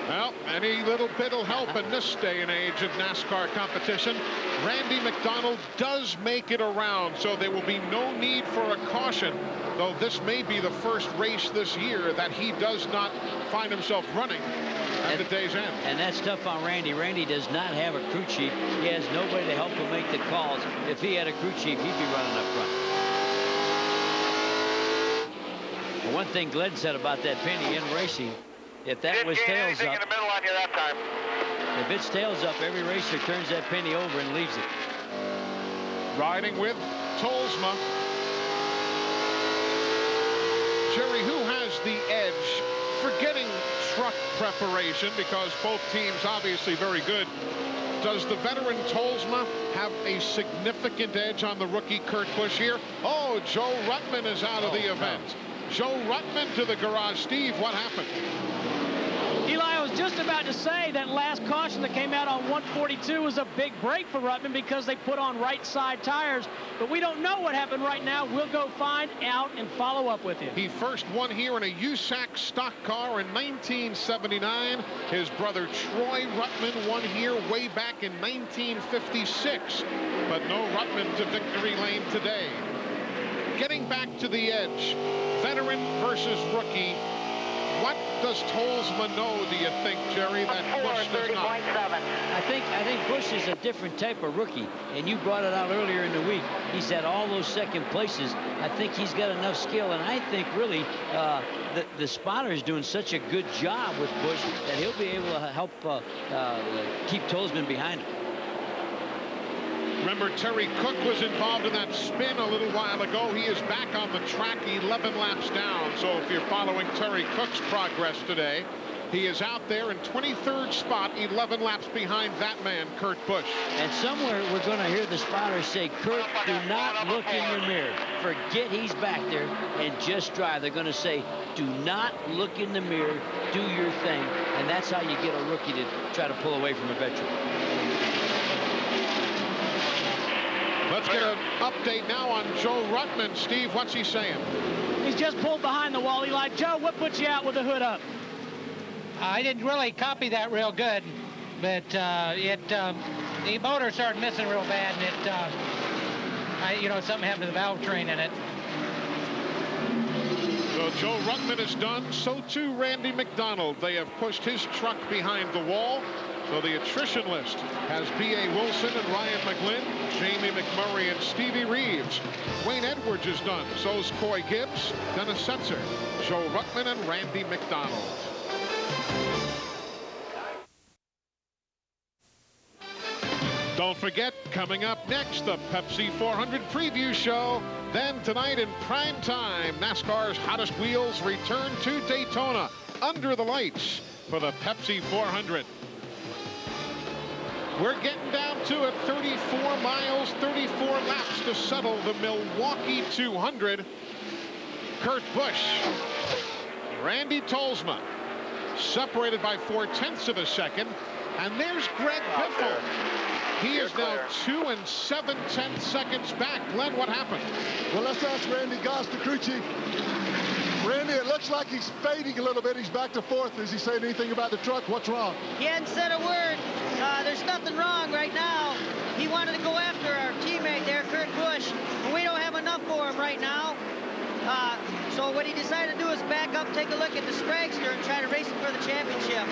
Well, any little bit will help in this day and age of NASCAR competition. Randy McDonald does make it around, so there will be no need for a caution, though this may be the first race this year that he does not find himself running at the day's end.
And that's tough on Randy. Randy does not have a crew chief. He has nobody to help him make the calls. If he had a crew chief, he'd be running up front. Well, one thing Glenn said about that penny in racing, if that was tails up,
in the middle on you that time.
If it's tails up, every racer turns that penny over and leaves it.
Riding with Tolsma. Jerry, who has the edge? Forgetting truck preparation, because both teams obviously very good. Does the veteran Tolsma have a significant edge on the rookie Kurt Busch here? Oh, Joe Ruttman is out of the event. No. Joe Ruttman to the garage. Steve, what happened?
Eli, I was just about to say that last caution that came out on 142 was a big break for Ruttman because they put on right side tires, but we don't know what happened right now. We'll go find out and follow up with him.
He first won here in a USAC stock car in 1979. His brother Troy Ruttman won here way back in 1956, but no Ruttman to victory lane today. Getting back to the edge, veteran versus rookie. What does Tolsma know, do you think, Jerry, that Busch does not?
I think Busch is a different type of rookie, and you brought it out earlier in the week. He's had all those second places. I think he's got enough skill, and I think really the spotter is doing such a good job with Busch that he'll be able to help keep Tolsma behind him.
Remember, Terry Cook was involved in that spin a little while ago. He is back on the track 11 laps down. So if you're following Terry Cook's progress today, he is out there in 23rd spot, 11 laps behind that man, Kurt Busch.
And somewhere we're going to hear the spotter say, Kurt, do not look in your mirror. Forget he's back there and just drive. They're going to say, do not look in the mirror, do your thing. And that's how you get a rookie to try to pull away from a veteran.
Let's get an update now on Joe Ruttman. Steve, what's he saying?
He's just pulled behind the wall. Eli, Joe, what put you out with the hood up?
I didn't really copy that real good, but the motor started missing real bad, and it, something happened to the valve train in it.
So Joe Ruttman is done. So too Randy McDonald. They have pushed his truck behind the wall. So the attrition list has B.A. Wilson and Ryan McGlynn, Jamie McMurray and Stevie Reeves. Wayne Edwards is done. So's Coy Gibbs, Dennis Setzer, Joe Ruttman and Randy McDonald. Don't forget, coming up next, the Pepsi 400 preview show. Then tonight in prime time, NASCAR's hottest wheels return to Daytona under the lights for the Pepsi 400. We're getting down to it. 34 miles, 34 laps to settle the Milwaukee 200. Kurt Busch, Randy Tolsma, separated by 0.4 of a second. And there's Greg Biffle. He is now 2 7/10 seconds back. Glenn, what happened?
Well, let's ask Randy Goss, the crew chief. Randy, it looks like he's fading a little bit. He's back to 4th. Is he saying anything about the truck? What's wrong?
He hadn't said a word. There's nothing wrong right now. He wanted to go after our teammate there, Kurt Busch, and we don't have enough for him right now. So what he decided to do is back up, take a look at the Spragster, and try to race him for the championship.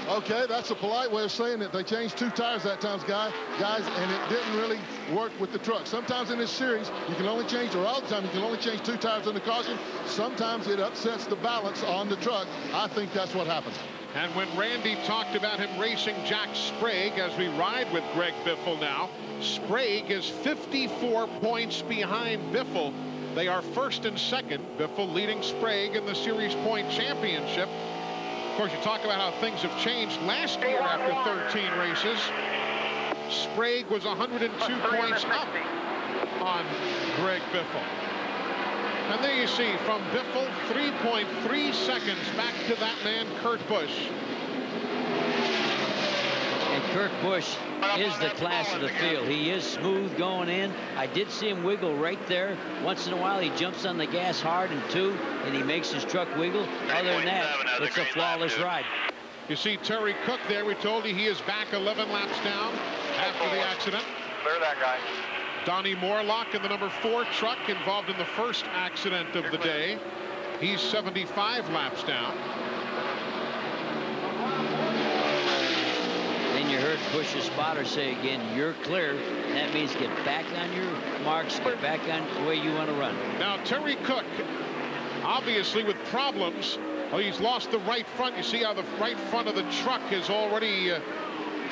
Okay, that's a polite way of saying it. They changed 2 tires that time, guys, and it didn't really work with the truck. Sometimes in this series, you can only change, or all the time, you can only change 2 tires in the caution. Sometimes it upsets the balance on the truck. I think that's what happened.
And when Randy talked about him racing Jack Sprague, as we ride with Greg Biffle now, Sprague is 54 points behind Biffle. They are first and second. Biffle leading Sprague in the series point championship. Of course, you talk about how things have changed. Last year, after 13 races, Sprague was 102 points up on Greg Biffle. And there you see, from Biffle, 3.3 seconds back to that man, Kurt Busch.
And Kurt Busch is the class of the field. He is smooth going in. I did see him wiggle right there. Once in a while, he jumps on the gas hard in 2, and he makes his truck wiggle. Other than that, it's a flawless ride.
You see Terry Cook there. We told you he is back 11 laps down after the accident.
Clear that guy.
Donnie Morlock in the number 4 truck, involved in the first accident of the day. He's 75 laps down.
And you heard Busch's spotter say again, you're clear. That means get back on your marks, get back on the way you want to run.
Now Terry Cook, obviously with problems. Oh, he's lost the right front. You see how the right front of the truck is already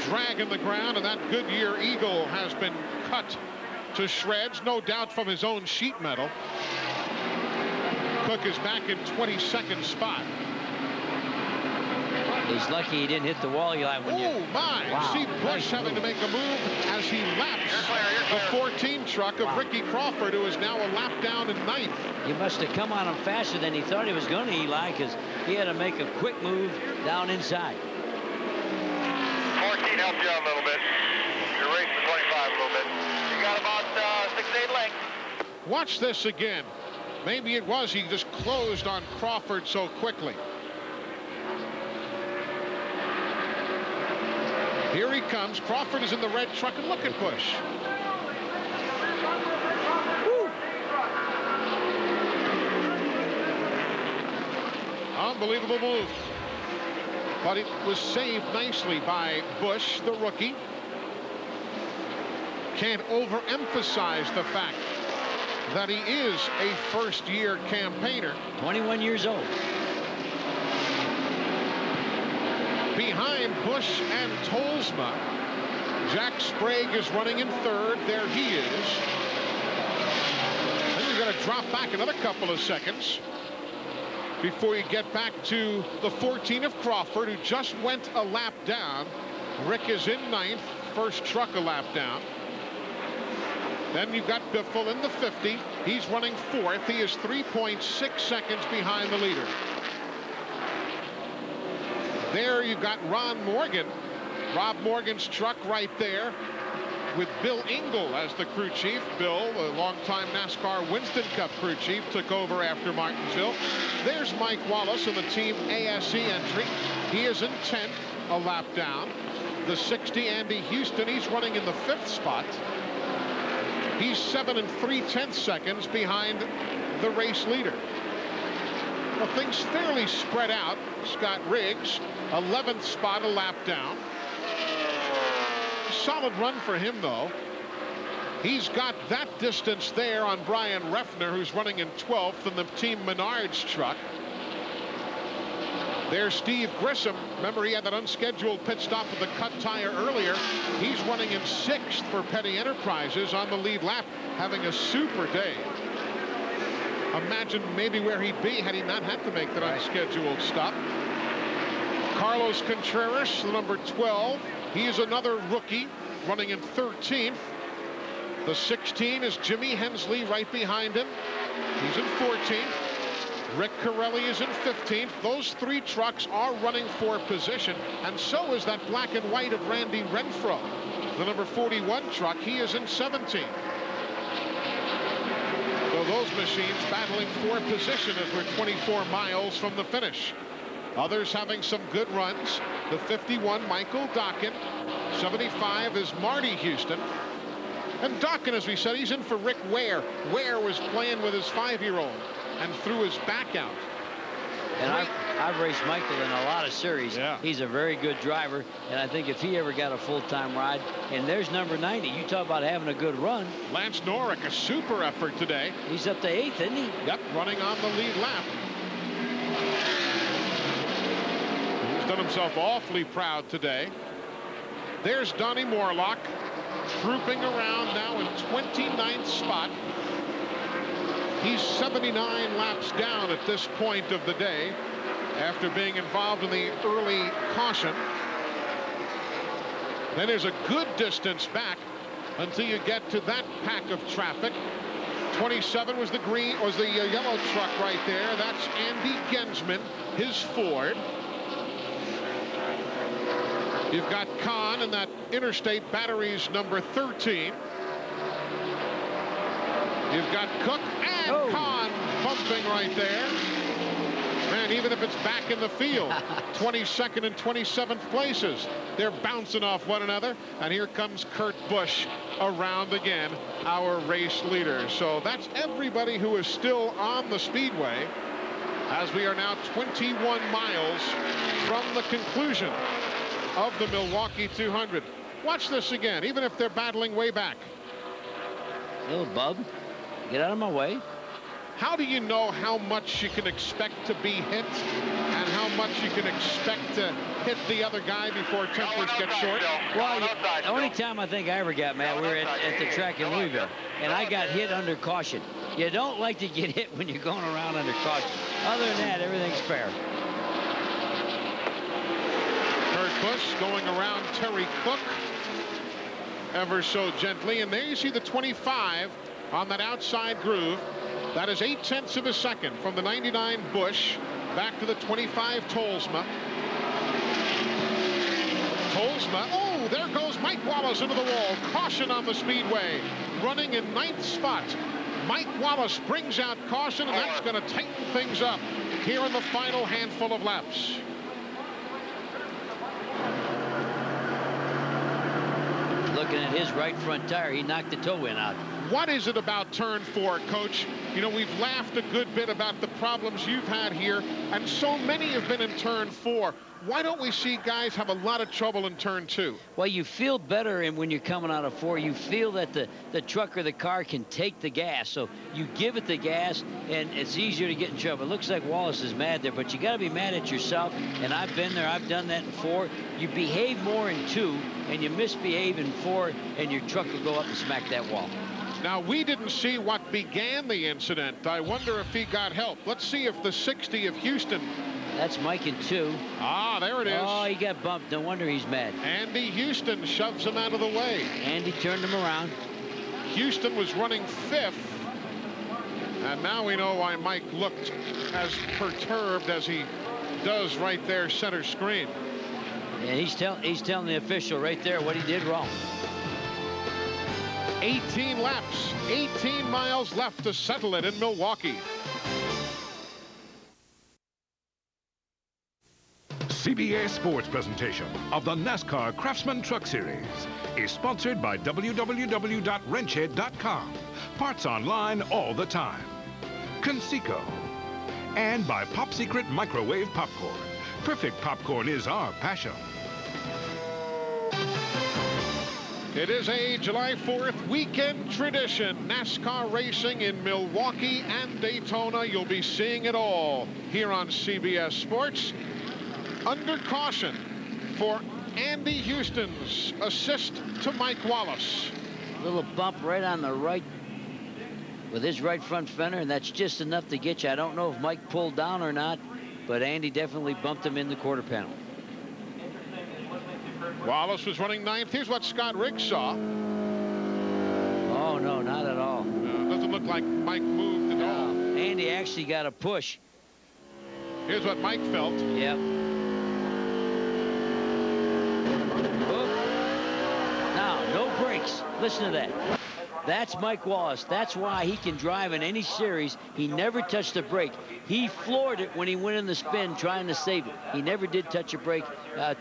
dragging the ground, and that Goodyear Eagle has been cut to shreds, no doubt from his own sheet metal. Cook is back in 22nd spot.
He's lucky he didn't hit the wall, Eli. When
oh my! Wow. See Busch having to make a move as he laps the 14 truck of Ricky Crawford, who is now a lap down in 9th.
He must have come on him faster than he thought he was going to, Eli, because he had to make a quick move down inside.
14 helped you out a little bit. You're racing 25 a little bit. You got about 6-8 lengths.
Watch this again. Maybe it was he just closed on Crawford so quickly. Here he comes. Crawford is in the red truck, and look at Busch. Woo. Unbelievable move. But it was saved nicely by Busch, the rookie. Can't overemphasize the fact that he is a first-year campaigner.
21 years old.
Behind Busch and Tolsma, Jack Sprague is running in 3rd. There he is. Then you're going to drop back another couple of seconds before you get back to the 14 of Crawford, who just went a lap down. Rick is in 9th, first truck a lap down. Then you've got Biffle in the 50. He's running 4th. He is 3.6 seconds behind the leader. There you've got Ron Morgan, Rob Morgan's truck right there, with Bill Engel as the crew chief. Bill, a longtime NASCAR Winston Cup crew chief, took over after Martinsville. There's Mike Wallace in the Team ASE entry. He is in 10th, a lap down. The 60, Andy Houston, he's running in the 5th spot. He's 7 3/10 seconds behind the race leader. Well, things fairly spread out. Scott Riggs, 11th spot, a lap down. Solid run for him, though. He's got that distance there on Brian Reffner, who's running in 12th in the Team Menards truck. There's Steve Grissom. Remember, he had that unscheduled pit stop with the cut tire earlier. He's running in 6th for Petty Enterprises on the lead lap, having a super day. Imagine maybe where he'd be had he not had to make that unscheduled stop. Carlos Contreras, the number 12. He is another rookie, running in 13th. The 16 is Jimmy Hensley right behind him. He's in 14th. Rick Corelli is in 15th. Those 3 trucks are running for position, and so is that black and white of Randy Renfro, the number 41 truck. He is in 17th. So those machines battling for position as we're 24 miles from the finish. Others having some good runs. The 51, Michael Dockin. 75 is Marty Houston. And Dockin, as we said, he's in for Rick Ware. Ware was playing with his 5-year-old and threw his back out.
And I've raced Michael in a lot of series.
Yeah.
He's a very good driver, and I think if he ever got a full-time ride, and there's number 90. You talk about having a good run.
Lance Norrick, a super effort today.
He's up to 8th, isn't he?
Yep, running on the lead lap. He's done himself awfully proud today. There's Donnie Morlock, trooping around now in 29th spot. He's 79 laps down at this point of the day after being involved in the early caution. Then there's a good distance back until you get to that pack of traffic. 27 was the yellow truck right there. That's Andy Gensman, his Ford. You've got Kahn in that Interstate Batteries number 13. You've got Cook and Kahn bumping right there. Man, even if it's back in the field, 22nd and 27th places, they're bouncing off one another. And here comes Kurt Busch around again, our race leader. So that's everybody who is still on the speedway, as we are now 21 miles from the conclusion of the Milwaukee 200. Watch this again, even if they're battling way back.
Little bub, get out of my way.
How do you know how much you can expect to be hit and how much you can expect to hit the other guy before tempers get short?
Well, the only time I think I ever got mad, we were at the track in Louisville, and I got hit under caution. You don't like to get hit when you're going around under caution. Other than that, everything's fair.
Kurt Busch going around Terry Cook ever so gently, and there you see the 25 on that outside groove. That is 0.8 of a second from the 99 Busch back to the 25 Tolsma. Tolsma, oh, there goes Mike Wallace into the wall. Caution on the speedway, running in 9th spot. Mike Wallace brings out caution, and that's going to tighten things up here in the final handful of laps.
Looking at his right front tire, he knocked the toe in out.
What is it about turn 4, Coach? You know, we've laughed a good bit about the problems you've had here, and so many have been in turn 4. Why don't we see guys have a lot of trouble in turn 2?
Well, you feel better when you're coming out of 4. You feel that the truck or the car can take the gas. So you give it the gas, and it's easier to get in trouble. It looks like Wallace is mad there, but you got to be mad at yourself. And I've been there. I've done that in 4. You behave more in 2, and you misbehave in 4, and your truck will go up and smack that wall.
Now, we didn't see what began the incident. I wonder if he got help. Let's see if the 60 of Houston.
That's Mike in 2.
Ah, there it is.
Oh, he got bumped. No wonder he's mad.
Andy Houston shoves him out of the way.
Andy turned him around.
Houston was running 5th. And now we know why Mike looked as perturbed as he does right there center screen.
And he's telling the official right there what he did wrong.
18 laps, 18 miles left to settle it in Milwaukee.
CBS Sports presentation of the NASCAR Craftsman Truck Series is sponsored by www.wrenchhead.com. Parts online all the time. Conseco. And by Pop Secret Microwave Popcorn. Perfect popcorn is our passion.
It is a July 4th weekend tradition. NASCAR racing in Milwaukee and Daytona. You'll be seeing it all here on CBS Sports. Under caution for Andy Houston's assist to Mike Wallace.
Little bump right on the right with his right front fender, and that's just enough to get you. I don't know if Mike pulled down or not, but Andy definitely bumped him in the quarter panel.
Wallace was running 9th. Here's what Scott Riggs saw.
Oh, no, not at all.
Doesn't look like Mike moved at all.
Andy actually got a push.
Here's what Mike felt.
Yep. Now, no brakes. Listen to that. That's Mike Wallace. That's why he can drive in any series. He never touched a brake. He floored it when he went in the spin trying to save it. He never did touch a brake.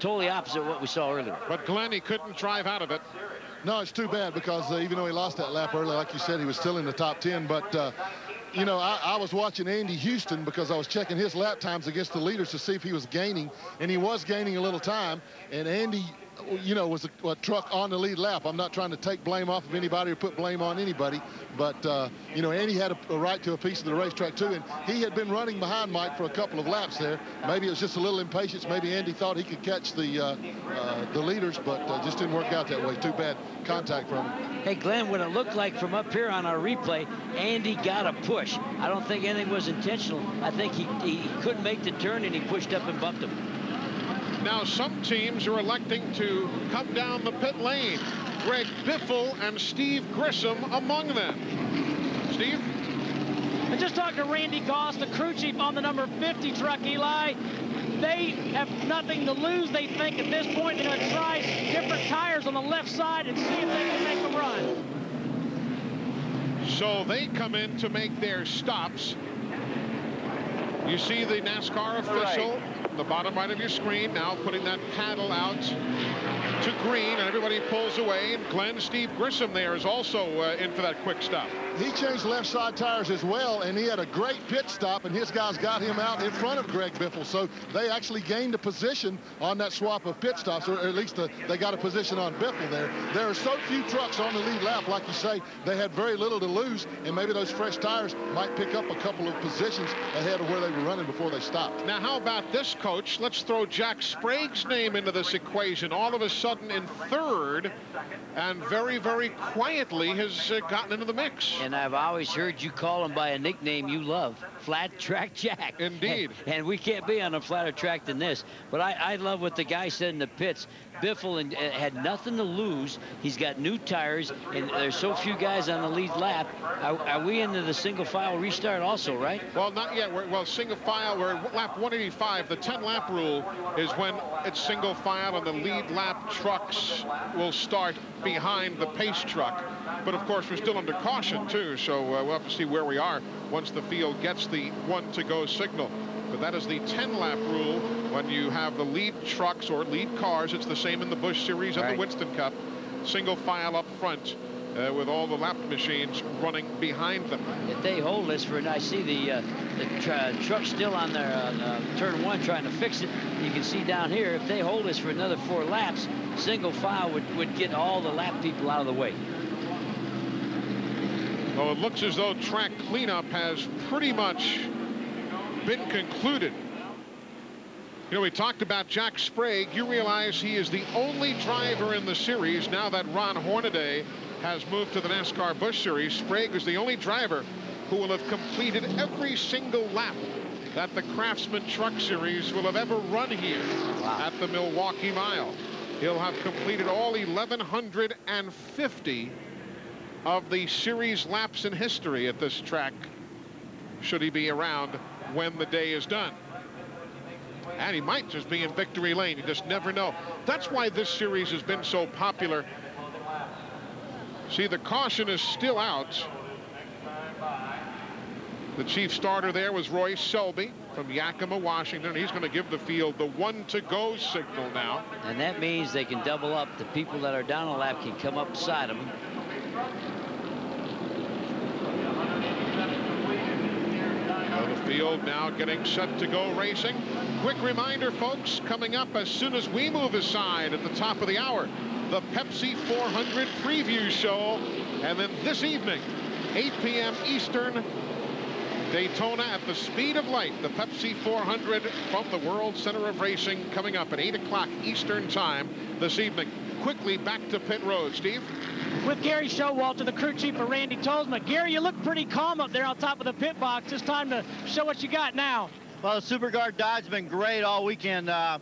Totally opposite of what we saw earlier.
But Glenn, he couldn't drive out of it.
No, it's too bad because even though he lost that lap earlier, like you said, he was still in the top 10. But you know, I was watching Andy Houston because I was checking his lap times against the leaders to see if he was gaining, and he was gaining a little time. And Andy, you know, was a truck on the lead lap. I'm not trying to take blame off of anybody or put blame on anybody, but, you know, Andy had a right to a piece of the racetrack, too, and he had been running behind Mike for a couple of laps there. Maybe it was just a little impatience. Maybe Andy thought he could catch the leaders, but just didn't work out that way. Too bad contact from him.
Hey, Glenn, what it looked like from up here on our replay, Andy got a push. I don't think anything was intentional. I think he couldn't make the turn, and he pushed up and bumped him.
Now, some teams are electing to come down the pit lane. Greg Biffle and Steve Grissom among them. Steve?
I just talked to Randy Goss, the crew chief on the number 50 truck, Eli. They have nothing to lose, they think, at this point. They're going to try different tires on the left side and see if they can make them run.
So they come in to make their stops. You see the NASCAR official, the bottom right of your screen, now putting that paddle out to green, and everybody pulls away. And Glenn, Steve Grissom there is also in for that quick stop.
He changed left side tires as well, and he had a great pit stop, and his guys got him out in front of Greg Biffle. So they actually gained a position on that swap of pit stops, or at least they got a position on Biffle there. There are so few trucks on the lead lap, like you say, they had very little to lose, and maybe those fresh tires might pick up a couple of positions ahead of where they were running before they stopped.
Now, how about this, Coach? Let's throw Jack Sprague's name into this equation. All of a sudden in third, and very, very quietly has gotten into the mix.
And I've always heard you call him by a nickname you love, Flat Track Jack.
Indeed.
And we can't be on a flatter track than this. But I love what the guy said in the pits. Biffle had nothing to lose. He's got new tires, and there's so few guys on the lead lap. Are we into the single file restart also, right?
Well, not yet. Well, single file, we're at lap 185. The 10-lap rule is when it's single file, and the lead lap trucks will start behind the pace truck. But, of course, we're still under caution, too, so we'll have to see where we are once the field gets the one-to-go signal. But that is the 10-lap rule when you have the lead trucks or lead cars. It's the same in the Busch Series and the Winston Cup. Single file up front with all the lap machines running behind them.
If they hold this for, and I see the truck still on their turn one trying to fix it. You can see down here, if they hold this for another 4 laps, single file would get all the lap people out of the way.
Well, it looks as though track cleanup has pretty much been concluded. You know, we talked about Jack Sprague. You realize he is the only driver in the series now that Ron Hornaday has moved to the NASCAR Busch Series. Sprague is the only driver who will have completed every single lap that the Craftsman Truck Series will have ever run here at the Milwaukee Mile. He'll have completed all 1,150 of the series laps in history at this track, should he be around when the day is done. And he might just be in victory lane. You just never know. That's why this series has been so popular. See, the caution is still out. The chief starter there was Roy Selby from Yakima, Washington. He's going to give the field the one-to-go signal now.
And that means they can double up. The people that are down a lap can come up beside them.
The field now getting set to go racing. Quick reminder, folks, coming up as soon as we move aside at the top of the hour, the Pepsi 400 preview show. And then this evening, 8 p.m. Eastern, Daytona at the speed of light. The Pepsi 400 from the World Center of Racing coming up at 8 o'clock Eastern time this evening. Quickly back to pit road, Steve.
With Gary Showalter, the crew chief for Randy Tolsma. Gary, you look pretty calm up there on top of the pit box. It's time to show what you got now.
Well, the SuperGuard Dodge has been great all weekend. I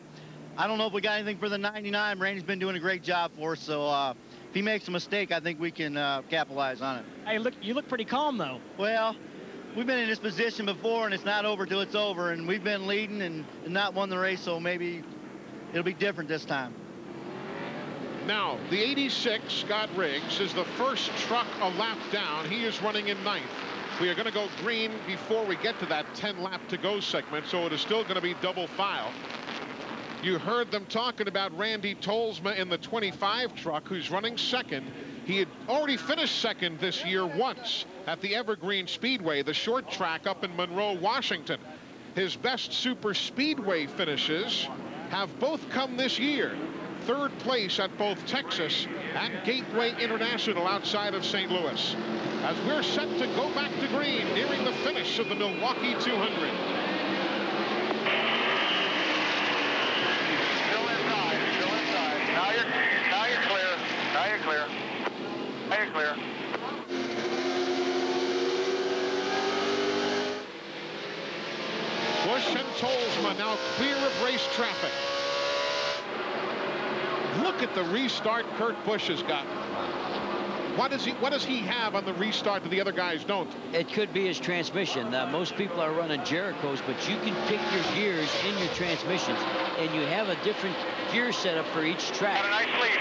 don't know if we got anything for the 99. Randy's been doing a great job for us, so if he makes a mistake, I think we can capitalize on it.
Hey, look, you look pretty calm, though.
Well, we've been in this position before, and it's not over till it's over, and we've been leading and not won the race, so maybe it'll be different this time.
Now, the 86, Scott Riggs, is the first truck a lap down. He is running in 9th. We are going to go green before we get to that 10-lap to go segment, so it is still going to be double file. You heard them talking about Randy Tolsma in the 25 truck, who's running second. He had already finished second this year once at the Evergreen Speedway, the short track up in Monroe, Washington. His best super speedway finishes have both come this year. 3rd place at both Texas and Gateway International outside of St. Louis. As we're set to go back to green, nearing the finish of the Milwaukee 200.
Still inside. Now you're clear. Now you're clear.
Busch and Tolsma now clear of race traffic. Look at the restart Kurt Busch has gotten. What does he have on the restart that the other guys don't?
It could be his transmission. Most people are running Jericho's, but you can pick your gears in your transmissions, and you have a different gear setup for each track.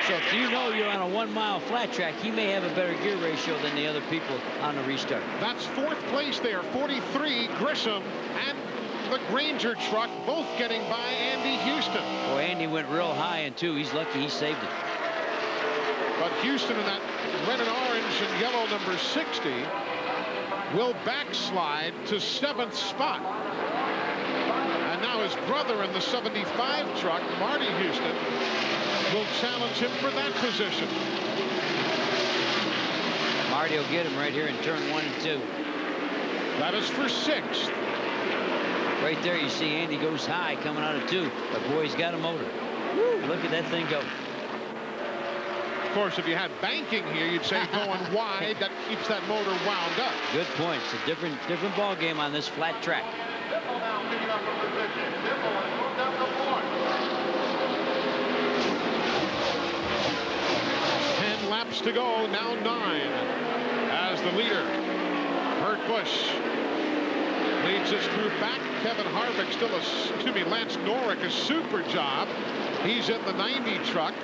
So if you know you're on a 1 mile flat track, he may have a better gear ratio than the other people on the restart.
That's 4th place there. 43, Grisham and the Granger truck both getting by Andy Houston.
Well, Andy went real high in 2. He's lucky he saved it.
But Houston in that red and orange and yellow number 60 will backslide to 7th spot. And now his brother in the 75 truck, Marty Houston, will challenge him for that position.
Marty will get him right here in turn 1 and 2.
That is for 6th.
Right there you see Andy goes high coming out of 2. But boy, he's got a motor. Woo, look at that thing go.
Of course, if you had banking here, you'd say going wide, that keeps that motor wound up.
Good point. It's a different ball game on this flat track.
10 laps to go, now 9. As the leader, Kurt Busch, leads his group back. Kevin Harvick Lance Norrick, a super job. He's in the 90 truck.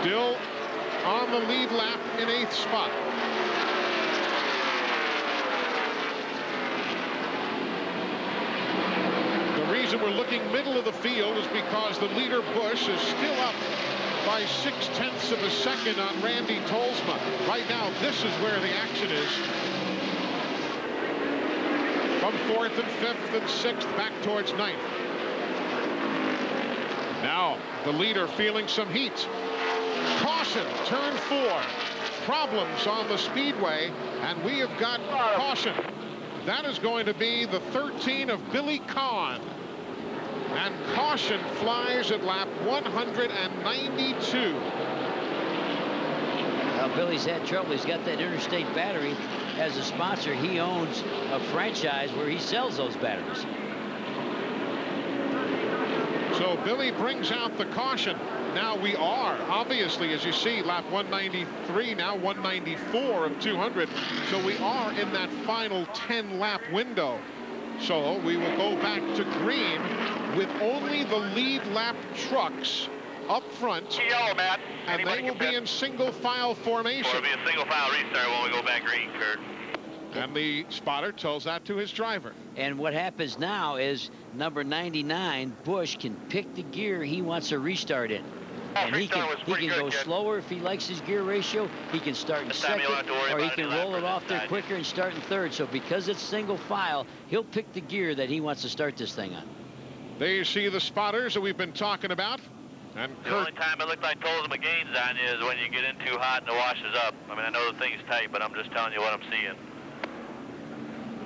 Still on the lead lap in 8th spot. The reason we're looking middle of the field is because the leader Busch is still up by 0.6 of a second on Randy Tolsma. Right now, this is where the action is. From 4th and 5th and 6th back towards 9th. Now the leader feeling some heat. Caution, turn 4. Problems on the speedway, and we have got caution. That is going to be the 13 of Billy Kahn. And caution flies at lap 192.
Well, Billy's had trouble. He's got that Interstate battery as a sponsor. He owns a franchise where he sells those batteries.
So Billy brings out the caution. Now we are, obviously, as you see, lap 193, now 194 of 200. So we are in that final 10-lap window. So we will go back to green with only the lead lap trucks up front.
Yellow, Matt.
And they will be in single file formation.
It'll be a single file restart when we go back green, Kurt.
And the spotter tells that to his driver.
And what happens now is number 99, Busch, can pick the gear he wants to restart in. And he can go slower if he likes his gear ratio. He can start in 2nd, or he can roll it off there quicker and start in 3rd. So because it's single file, he'll pick the gear that he wants to start this thing on.
There you see the spotters that we've been talking about. And
the only time it looked like Tolsma gains on you is when you get in too hot and it washes up. I mean, I know the thing's tight, but I'm just telling you what I'm seeing.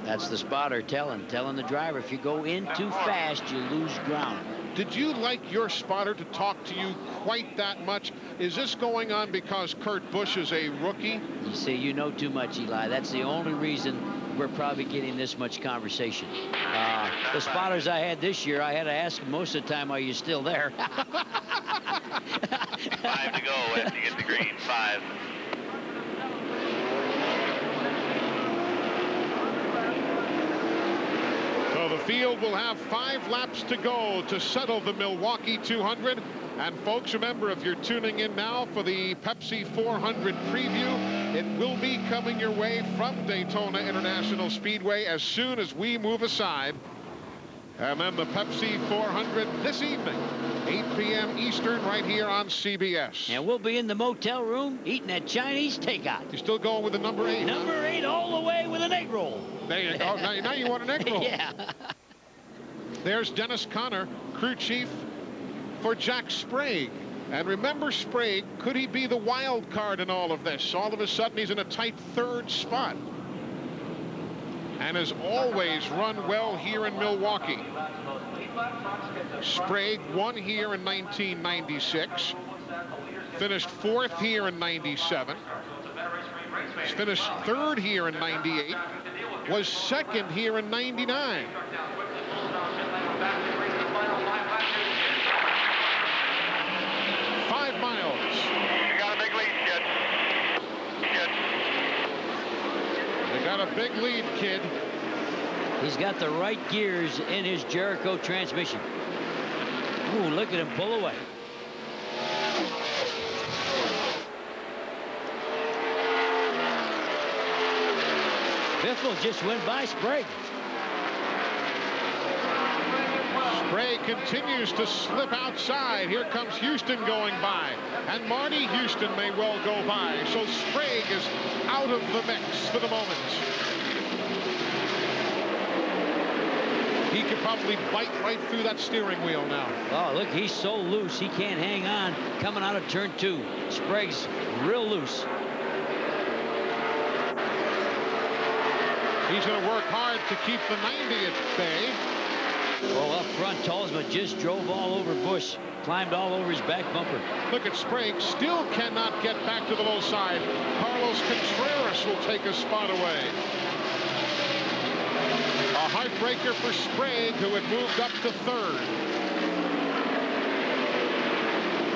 That's the spotter telling the driver, if you go in too fast, you lose ground.
Did you like your spotter to talk to you quite that much? Is this going on because Kurt Busch is a rookie?
You see, you know too much, Eli. That's the only reason we're probably getting this much conversation. The spotters I had this year, I had to ask them most of the time, are you still there?
5 to go after you get the green. 5.
So the field will have 5 laps to go to settle the Milwaukee 200. And folks, remember, if you're tuning in now for the Pepsi 400 preview, it will be coming your way from Daytona International Speedway as soon as we move aside. And then the Pepsi 400 this evening, 8 p.m. Eastern, right here on CBS.
And we'll be in the motel room eating that Chinese takeout.
You're still going with the number 8?
Number 8 all the way with an egg roll.
There you go. Now you want an egg roll.
Yeah.
There's Dennis Conner, crew chief for Jack Sprague. And remember Sprague, could he be the wild card in all of this? All of a sudden, he's in a tight 3rd spot. And has always run well here in Milwaukee. Sprague won here in 1996. Finished 4th here in 97. Finished 3rd here in 98. Was 2nd here in 99.
You got a big lead, kid.
They got a big lead, kid.
He's got the right gears in his Jericho transmission. Ooh, look at him pull away. Biffle just went by Sprague.
Sprague continues to slip outside. Here comes Houston going by. And Marty Houston may well go by. So Sprague is out of the mix for the moment. He could probably bite right through that steering wheel now.
Oh, look, he's so loose. He can't hang on coming out of turn 2. Sprague's real loose.
He's going to work hard to keep the 90 at bay.
Well, up front, Tolsma just drove all over Busch, climbed all over his back bumper.
Look at Sprague, still cannot get back to the low side. Carlos Contreras will take a spot away. A heartbreaker for Sprague, who had moved up to 3rd.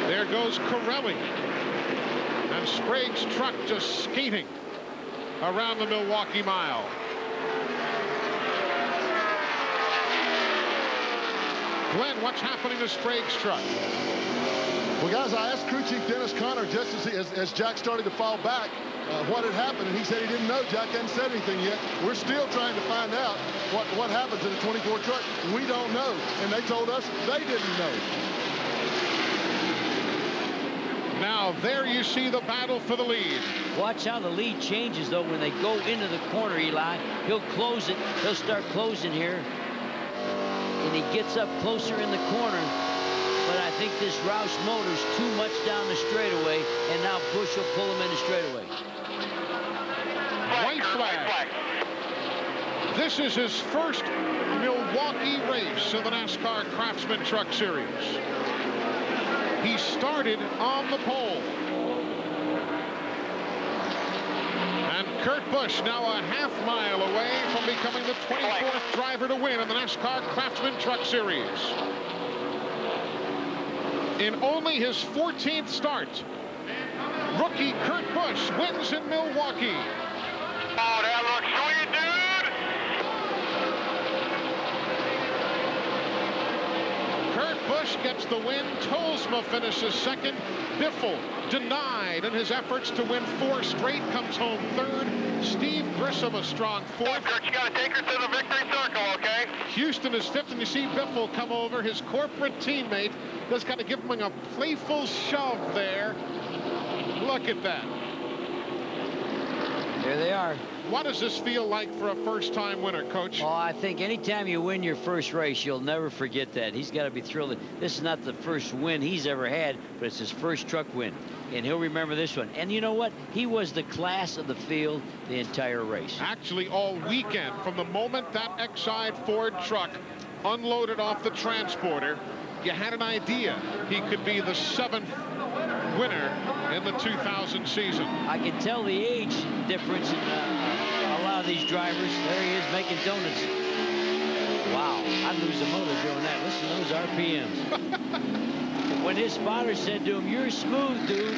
There goes Corelli. And Sprague's truck just skating around the Milwaukee Mile. Glenn, what's happening to Sprague's truck?
Well, guys, I asked crew chief Dennis Conner just as Jack started to fall back what had happened, and he said he didn't know. Jack hadn't said anything yet. We're still trying to find out what happened to the 24 truck. We don't know, and they told us they didn't know.
Now, there you see the battle for the lead.
Watch how the lead changes, though, when they go into the corner, Eli. He'll close it. He'll start closing here. And he gets up closer in the corner. But I think this Roush motor's too much down the straightaway, and now Busch will pull him in the straightaway.
White flag. This is his first Milwaukee race in the NASCAR Craftsman Truck Series. He started on the pole. And Kurt Busch now a half-mile away from becoming the 24th driver to win in the NASCAR Craftsman Truck Series. In only his 14th start, rookie Kurt Busch wins in Milwaukee.
Oh, that looks sweet, dude!
Kurt Busch gets the win. Tolsma finishes 2nd. Biffle denied in his efforts to win 4 straight, comes home 3rd. Steve Grissom a strong 4th.
Kurt, you got to take her to the victory circle, okay?
Houston is 5th, and you see Biffle come over. His corporate teammate just kind of give him a playful shove there. Look at that.
There they are.
What does this feel like for a first-time winner, Coach?
Oh, I think anytime you win your first race, you'll never forget that. He's got to be thrilled. This is not the first win he's ever had, but it's his first truck win. And he'll remember this one. And you know what? He was the class of the field the entire race.
Actually, all weekend, from the moment that Exide Ford truck unloaded off the transporter, you had an idea he could be the 7th winner in the 2000 season.
I can tell the age difference in a lot of these drivers. There he is making donuts. Wow, I'd lose a motor doing that. Listen to those RPMs. When his spotter said to him, "You're smooth, dude,"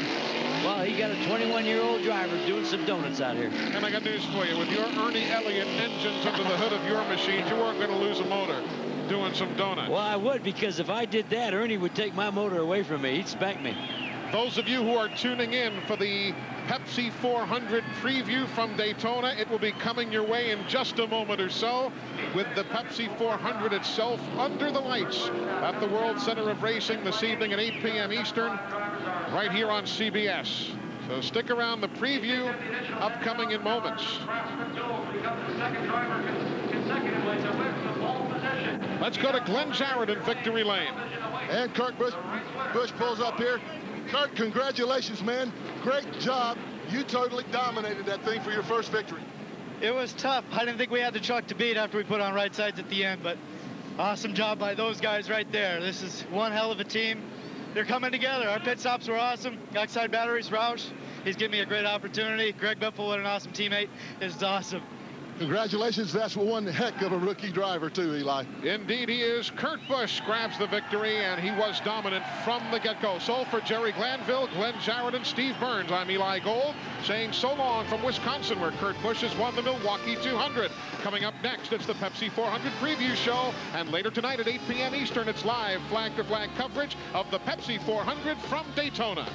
well, he got a 21-year-old driver doing some donuts out here.
And I got news for you. With your Ernie Elliott engines under the hood of your machines, you weren't going to lose a motor doing some donuts.
Well, I would, because if I did that, Ernie would take my motor away from me. He'd spank me.
Those of you who are tuning in for the Pepsi 400 preview from Daytona. It will be coming your way in just a moment or so, with the Pepsi 400 itself under the lights at the World Center of Racing this evening at 8 p.m. Eastern, right here on CBS. So stick around. The preview upcoming in moments. Let's go to Glenn Jarrett in victory lane.
And Kurt Busch pulls up here. Kurt, congratulations, man. Great job. You totally dominated that thing for your first victory.
It was tough. I didn't think we had the truck to beat after we put on right sides at the end, but awesome job by those guys right there. This is one hell of a team. They're coming together. Our pit stops were awesome. Backside batteries, Roush, he's giving me a great opportunity. Greg Biffle, what an awesome teammate. This is awesome.
Congratulations. That's one heck of a rookie driver, too, Eli.
Indeed, he is. Kurt Busch grabs the victory, and he was dominant from the get-go. So for Jerry Glanville, Glenn Jarrett, and Steve Burns, I'm Eli Gold, saying so long from Wisconsin, where Kurt Busch has won the Milwaukee 200. Coming up next, it's the Pepsi 400 preview show, and later tonight at 8 p.m. Eastern, it's live flag-to-flag coverage of the Pepsi 400 from Daytona.